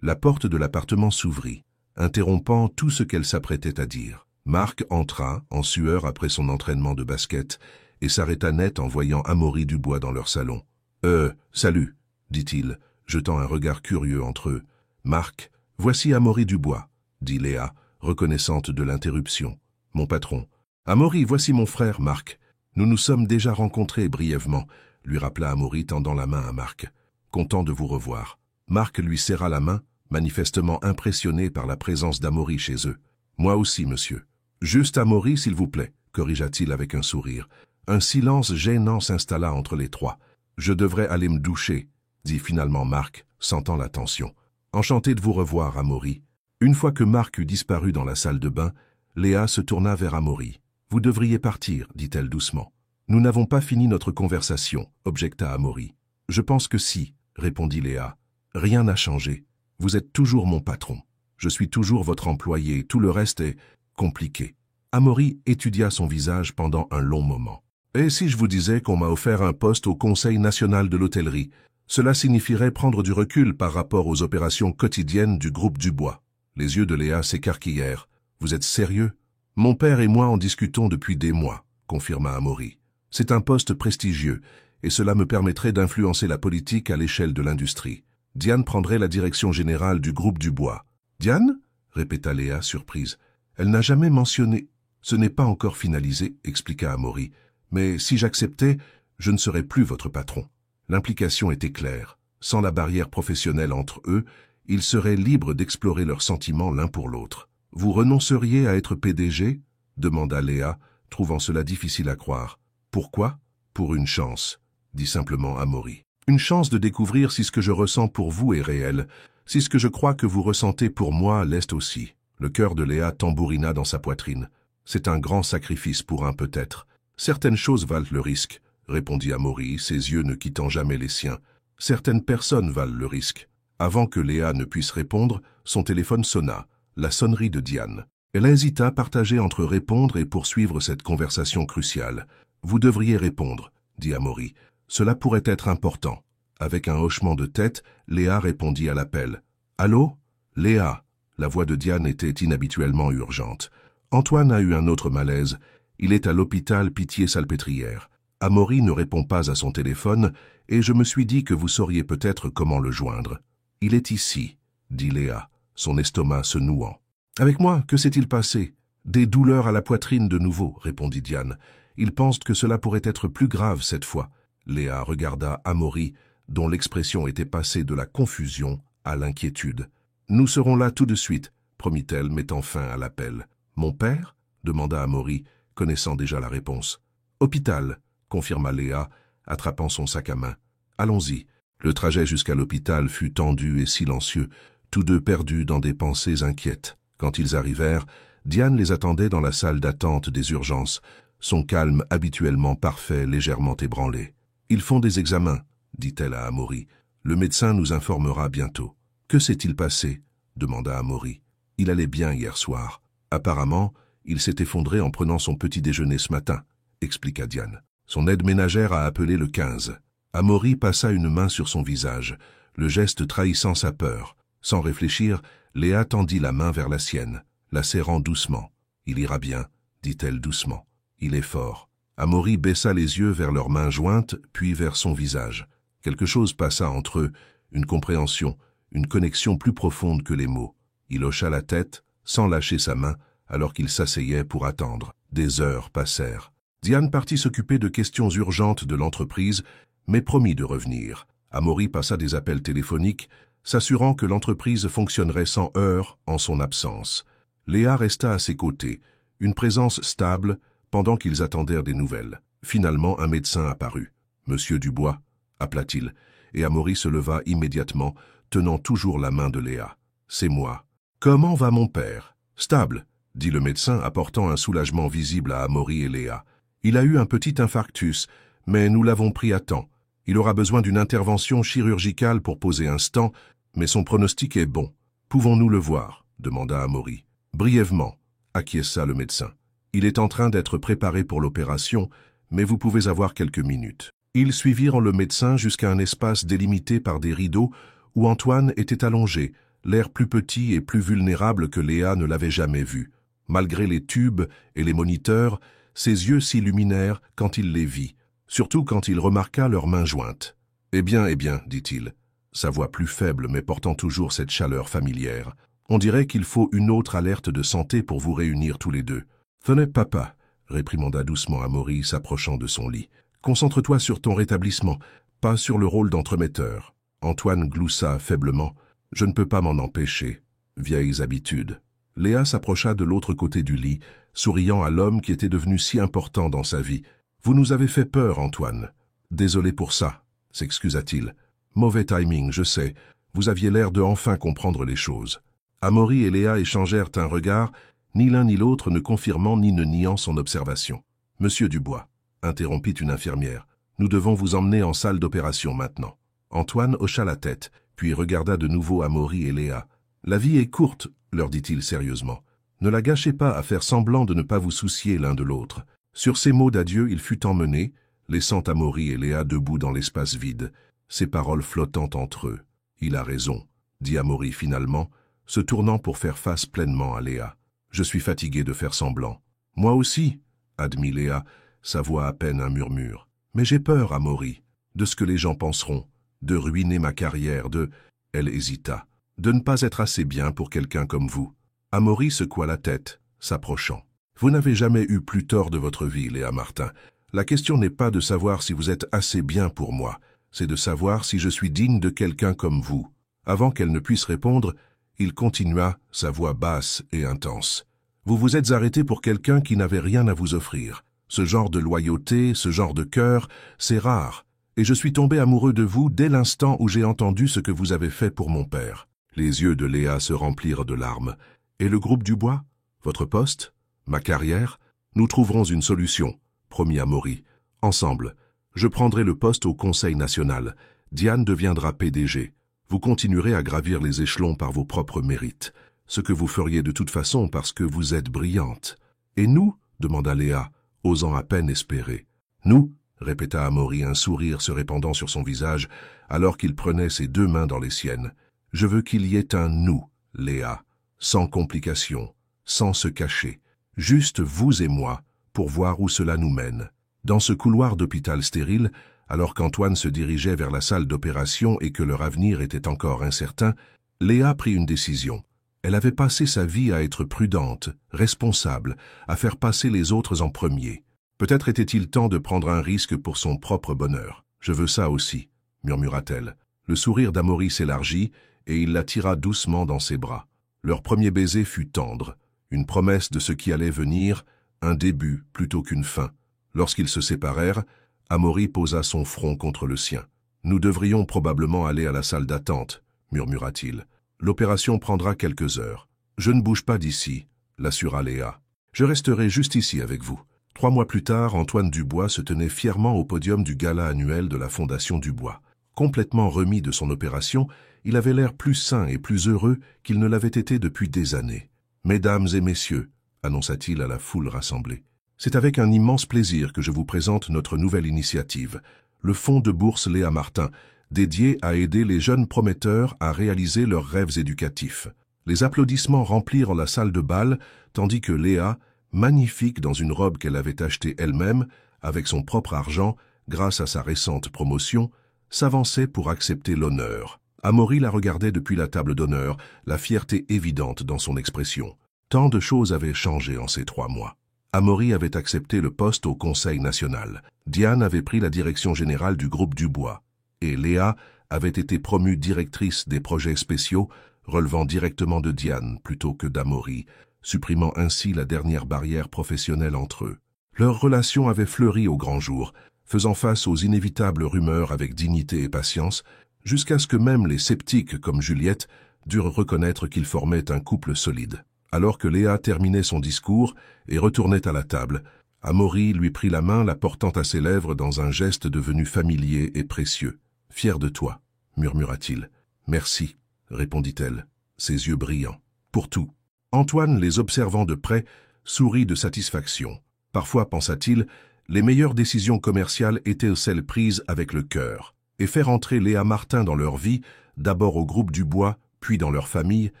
S1: La porte de l'appartement s'ouvrit, interrompant tout ce qu'elle s'apprêtait à dire. Marc entra, en sueur après son entraînement de basket, et s'arrêta net en voyant Amaury Dubois dans leur salon. « Salut », dit-il, jetant un regard curieux entre eux. « Marc, voici Amaury Dubois, » dit Léa, reconnaissante de l'interruption. « Mon patron. »« Amaury, voici mon frère, Marc. Nous nous sommes déjà rencontrés brièvement, » lui rappela Amaury tendant la main à Marc. « Content de vous revoir. » Marc lui serra la main, manifestement impressionné par la présence d'Amaury chez eux. « Moi aussi, monsieur. »« Juste Amaury, s'il vous plaît, » corrigea-t-il avec un sourire. Un silence gênant s'installa entre les trois. « Je devrais aller me doucher, » dit finalement Marc, sentant la tension. « Enchanté de vous revoir, Amaury. » Une fois que Marc eut disparu dans la salle de bain, Léa se tourna vers Amaury. « Vous devriez partir, » dit-elle doucement. « Nous n'avons pas fini notre conversation, » objecta Amaury. « Je pense que si, » répondit Léa. « Rien n'a changé. Vous êtes toujours mon patron. Je suis toujours votre employé, tout le reste est compliqué. » Amaury étudia son visage pendant un long moment. « Et si je vous disais qu'on m'a offert un poste au Conseil national de l'hôtellerie, cela signifierait prendre du recul par rapport aux opérations quotidiennes du groupe Dubois. » Les yeux de Léa s'écarquillèrent. « Vous êtes sérieux ? » « Mon père et moi en discutons depuis des mois, » confirma Amaury. « C'est un poste prestigieux, et cela me permettrait d'influencer la politique à l'échelle de l'industrie. Diane prendrait la direction générale du groupe Dubois. »« Diane ?» répéta Léa, surprise. « Elle n'a jamais mentionné. »« Ce n'est pas encore finalisé, » expliqua Amaury. « Mais si j'acceptais, je ne serais plus votre patron. » L'implication était claire. Sans la barrière professionnelle entre eux, ils seraient libres d'explorer leurs sentiments l'un pour l'autre. « Vous renonceriez à être PDG ?» demanda Léa, trouvant cela difficile à croire. « Pourquoi ? » ?»« Pour une chance, » dit simplement Amaury. « Une chance de découvrir si ce que je ressens pour vous est réel, si ce que je crois que vous ressentez pour moi l'est aussi. » Le cœur de Léa tambourina dans sa poitrine. « C'est un grand sacrifice pour un peut-être. Certaines choses valent le risque, » répondit Amaury, ses yeux ne quittant jamais les siens. « Certaines personnes valent le risque. » Avant que Léa ne puisse répondre, son téléphone sonna. La sonnerie de Diane. Elle hésita, partagée entre répondre et poursuivre cette conversation cruciale. « Vous devriez répondre, » dit Amaury. « Cela pourrait être important. » Avec un hochement de tête, Léa répondit à l'appel. « Allô? Léa ?» La voix de Diane était inhabituellement urgente. « Antoine a eu un autre malaise. Il est à l'hôpital Pitié-Salpêtrière. Amaury ne répond pas à son téléphone et je me suis dit que vous sauriez peut-être comment le joindre. Il est ici, » dit Léa, son estomac se nouant. « Avec moi, que s'est-il passé? Des douleurs à la poitrine de nouveau, » répondit Diane. « Il pense que cela pourrait être plus grave cette fois. » Léa regarda Amaury, dont l'expression était passée de la confusion à l'inquiétude. « Nous serons là tout de suite, » promit-elle, mettant fin à l'appel. « Mon père ?» demanda Amaury, connaissant déjà la réponse. « Hôpital » confirma Léa, attrapant son sac à main. « Allons-y. » Le trajet jusqu'à l'hôpital fut tendu et silencieux, tous deux perdus dans des pensées inquiètes. Quand ils arrivèrent, Diane les attendait dans la salle d'attente des urgences, son calme habituellement parfait légèrement ébranlé. « Ils font des examens, » dit-elle à Amaury. « Le médecin nous informera bientôt. »« Que s'est-il passé ?» demanda Amaury. « Il allait bien hier soir. Apparemment, il s'est effondré en prenant son petit déjeuner ce matin, » expliqua Diane. Son aide ménagère a appelé le 15. Amaury passa une main sur son visage, le geste trahissant sa peur. Sans réfléchir, Léa tendit la main vers la sienne, la serrant doucement. « Il ira bien, » dit-elle doucement. « Il est fort. » Amaury baissa les yeux vers leurs mains jointes, puis vers son visage. Quelque chose passa entre eux, une compréhension, une connexion plus profonde que les mots. Il hocha la tête, sans lâcher sa main, alors qu'il s'asseyait pour attendre. Des heures passèrent. Diane partit s'occuper de questions urgentes de l'entreprise, mais promit de revenir. Amaury passa des appels téléphoniques, s'assurant que l'entreprise fonctionnerait sans heurts en son absence. Léa resta à ses côtés, une présence stable, pendant qu'ils attendèrent des nouvelles. Finalement, un médecin apparut. « Monsieur Dubois » appela-t-il, et Amaury se leva immédiatement, tenant toujours la main de Léa. « C'est moi. »« Comment va mon père ?»« Stable » dit le médecin, apportant un soulagement visible à Amaury et Léa. « Il a eu un petit infarctus, mais nous l'avons pris à temps. Il aura besoin d'une intervention chirurgicale pour poser un stent, mais son pronostic est bon. Pouvons-nous le voir ?» demanda Amaury. « Brièvement » acquiesça le médecin. « Il est en train d'être préparé pour l'opération, mais vous pouvez avoir quelques minutes. » Ils suivirent le médecin jusqu'à un espace délimité par des rideaux où Antoine était allongé, l'air plus petit et plus vulnérable que Léa ne l'avait jamais vu. Malgré les tubes et les moniteurs, ses yeux s'illuminèrent quand il les vit, surtout quand il remarqua leurs mains jointes. « Eh bien, dit-il, sa voix plus faible mais portant toujours cette chaleur familière. « On dirait qu'il faut une autre alerte de santé pour vous réunir tous les deux. »« Venez, papa, » réprimanda doucement Amaury, s'approchant de son lit. « Concentre-toi sur ton rétablissement, pas sur le rôle d'entremetteur. » Antoine gloussa faiblement. « Je ne peux pas m'en empêcher. Vieilles habitudes. » Léa s'approcha de l'autre côté du lit, souriant à l'homme qui était devenu si important dans sa vie. « Vous nous avez fait peur, Antoine. »« Désolé pour ça, » s'excusa-t-il. « Mauvais timing, je sais. Vous aviez l'air de enfin comprendre les choses. » Amaury et Léa échangèrent un regard, ni l'un ni l'autre ne confirmant ni ne niant son observation. « Monsieur Dubois, » interrompit une infirmière, « nous devons vous emmener en salle d'opération maintenant. » Antoine hocha la tête, puis regarda de nouveau Amaury et Léa. « La vie est courte, » leur dit-il sérieusement. « Ne la gâchez pas à faire semblant de ne pas vous soucier l'un de l'autre. » Sur ces mots d'adieu, il fut emmené, laissant Amaury et Léa debout dans l'espace vide, ses paroles flottant entre eux. « Il a raison, » dit Amaury finalement, se tournant pour faire face pleinement à Léa. « Je suis fatigué de faire semblant. »« Moi aussi, » admit Léa, sa voix à peine un murmure. « Mais j'ai peur, Amaury, de ce que les gens penseront, de ruiner ma carrière, de... » Elle hésita. « De ne pas être assez bien pour quelqu'un comme vous. » Amaury secoua la tête, s'approchant. « Vous n'avez jamais eu plus tort de votre vie, Léa Martin. La question n'est pas de savoir si vous êtes assez bien pour moi, c'est de savoir si je suis digne de quelqu'un comme vous. » Avant qu'elle ne puisse répondre, il continua, sa voix basse et intense. « Vous vous êtes arrêté pour quelqu'un qui n'avait rien à vous offrir. Ce genre de loyauté, ce genre de cœur, c'est rare. Et je suis tombé amoureux de vous dès l'instant où j'ai entendu ce que vous avez fait pour mon père. » Les yeux de Léa se remplirent de larmes. « Et le groupe Dubois? Votre poste? Ma carrière? Nous trouverons une solution, » promit Amaury. « Ensemble. Je prendrai le poste au Conseil national. Diane deviendra PDG. Vous continuerez à gravir les échelons par vos propres mérites, ce que vous feriez de toute façon parce que vous êtes brillante. »« Et nous ?» demanda Léa, osant à peine espérer. « Nous ?» répéta Amaury, un sourire se répandant sur son visage, alors qu'il prenait ses 2 mains dans les siennes. Je veux qu'il y ait un « nous », Léa, sans complications, sans se cacher. Juste vous et moi, pour voir où cela nous mène. Dans ce couloir d'hôpital stérile, alors qu'Antoine se dirigeait vers la salle d'opération et que leur avenir était encore incertain, Léa prit une décision. Elle avait passé sa vie à être prudente, responsable, à faire passer les autres en premier. Peut-être était-il temps de prendre un risque pour son propre bonheur. « Je veux ça aussi », murmura-t-elle. Le sourire d'Amaury s'élargit et il la tira doucement dans ses bras. Leur premier baiser fut tendre, une promesse de ce qui allait venir, un début plutôt qu'une fin. Lorsqu'ils se séparèrent, Amaury posa son front contre le sien. « Nous devrions probablement aller à la salle d'attente », murmura-t-il. « L'opération prendra quelques heures. »« Je ne bouge pas d'ici », l'assura Léa. « Je resterai juste ici avec vous. » 3 mois plus tard, Antoine Dubois se tenait fièrement au podium du gala annuel de la Fondation Dubois. Complètement remis de son opération, il avait l'air plus sain et plus heureux qu'il ne l'avait été depuis des années. « Mesdames et messieurs », annonça-t-il à la foule rassemblée, « c'est avec un immense plaisir que je vous présente notre nouvelle initiative, le Fonds de bourse Léa Martin, dédié à aider les jeunes prometteurs à réaliser leurs rêves éducatifs. » Les applaudissements remplirent la salle de bal, tandis que Léa, magnifique dans une robe qu'elle avait achetée elle-même, avec son propre argent, grâce à sa récente promotion, s'avançait pour accepter l'honneur. Amaury la regardait depuis la table d'honneur, la fierté évidente dans son expression. Tant de choses avaient changé en ces 3 mois. Amaury avait accepté le poste au Conseil national. Diane avait pris la direction générale du groupe Dubois. Et Léa avait été promue directrice des projets spéciaux, relevant directement de Diane plutôt que d'Amaury, supprimant ainsi la dernière barrière professionnelle entre eux. Leur relation avait fleuri au grand jour, faisant face aux inévitables rumeurs avec dignité et patience, jusqu'à ce que même les sceptiques comme Juliette durent reconnaître qu'ils formaient un couple solide. Alors que Léa terminait son discours et retournait à la table, Amaury lui prit la main, la portant à ses lèvres dans un geste devenu familier et précieux. « Fier de toi », murmura-t-il. « Merci », répondit-elle, ses yeux brillants. « Pour tout. » Antoine, les observant de près, sourit de satisfaction. Parfois, pensa-t-il, les meilleures décisions commerciales étaient celles prises avec le cœur. Et faire entrer Léa Martin dans leur vie, d'abord au groupe Dubois, puis dans leur famille,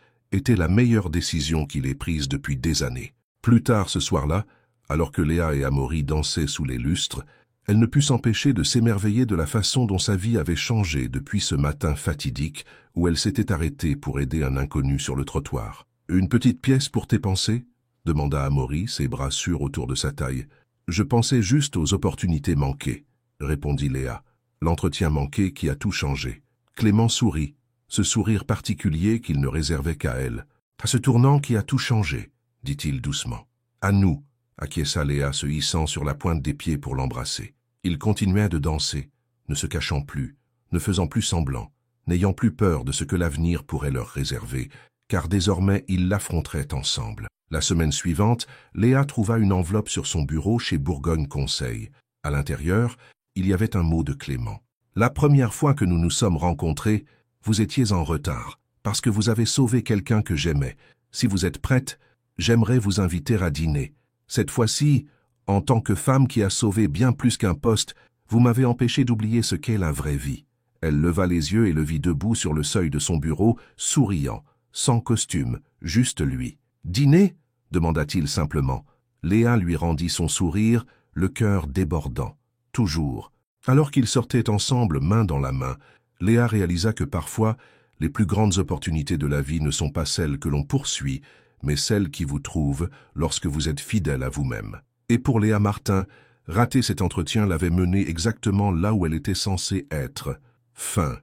S1: était la meilleure décision qu'il ait prise depuis des années. Plus tard ce soir-là, alors que Léa et Amaury dansaient sous les lustres, elle ne put s'empêcher de s'émerveiller de la façon dont sa vie avait changé depuis ce matin fatidique où elle s'était arrêtée pour aider un inconnu sur le trottoir. « Une petite pièce pour tes pensées ?» demanda Amaury, ses bras sûrs autour de sa taille. « Je pensais juste aux opportunités manquées », répondit Léa. « L'entretien manqué qui a tout changé. » Clément sourit, ce sourire particulier qu'il ne réservait qu'à elle. « À ce tournant qui a tout changé, » dit-il doucement. « À nous, » acquiesça Léa, se hissant sur la pointe des pieds pour l'embrasser. Ils continuaient de danser, ne se cachant plus, ne faisant plus semblant, n'ayant plus peur de ce que l'avenir pourrait leur réserver, car désormais ils l'affronteraient ensemble. La semaine suivante, Léa trouva une enveloppe sur son bureau chez Bourgogne Conseil. À l'intérieur, il y avait un mot de Clément. « La première fois que nous nous sommes rencontrés, vous étiez en retard, parce que vous avez sauvé quelqu'un que j'aimais. Si vous êtes prête, j'aimerais vous inviter à dîner. Cette fois-ci, en tant que femme qui a sauvé bien plus qu'un poste, vous m'avez empêché d'oublier ce qu'est la vraie vie. » Elle leva les yeux et le vit debout sur le seuil de son bureau, souriant, sans costume, juste lui. « Dîner ?» demanda-t-il simplement. Léa lui rendit son sourire, le cœur débordant. Toujours. Alors qu'ils sortaient ensemble, main dans la main, Léa réalisa que parfois, les plus grandes opportunités de la vie ne sont pas celles que l'on poursuit, mais celles qui vous trouvent lorsque vous êtes fidèle à vous-même. Et pour Léa Martin, rater cet entretien l'avait menée exactement là où elle était censée être. Fin.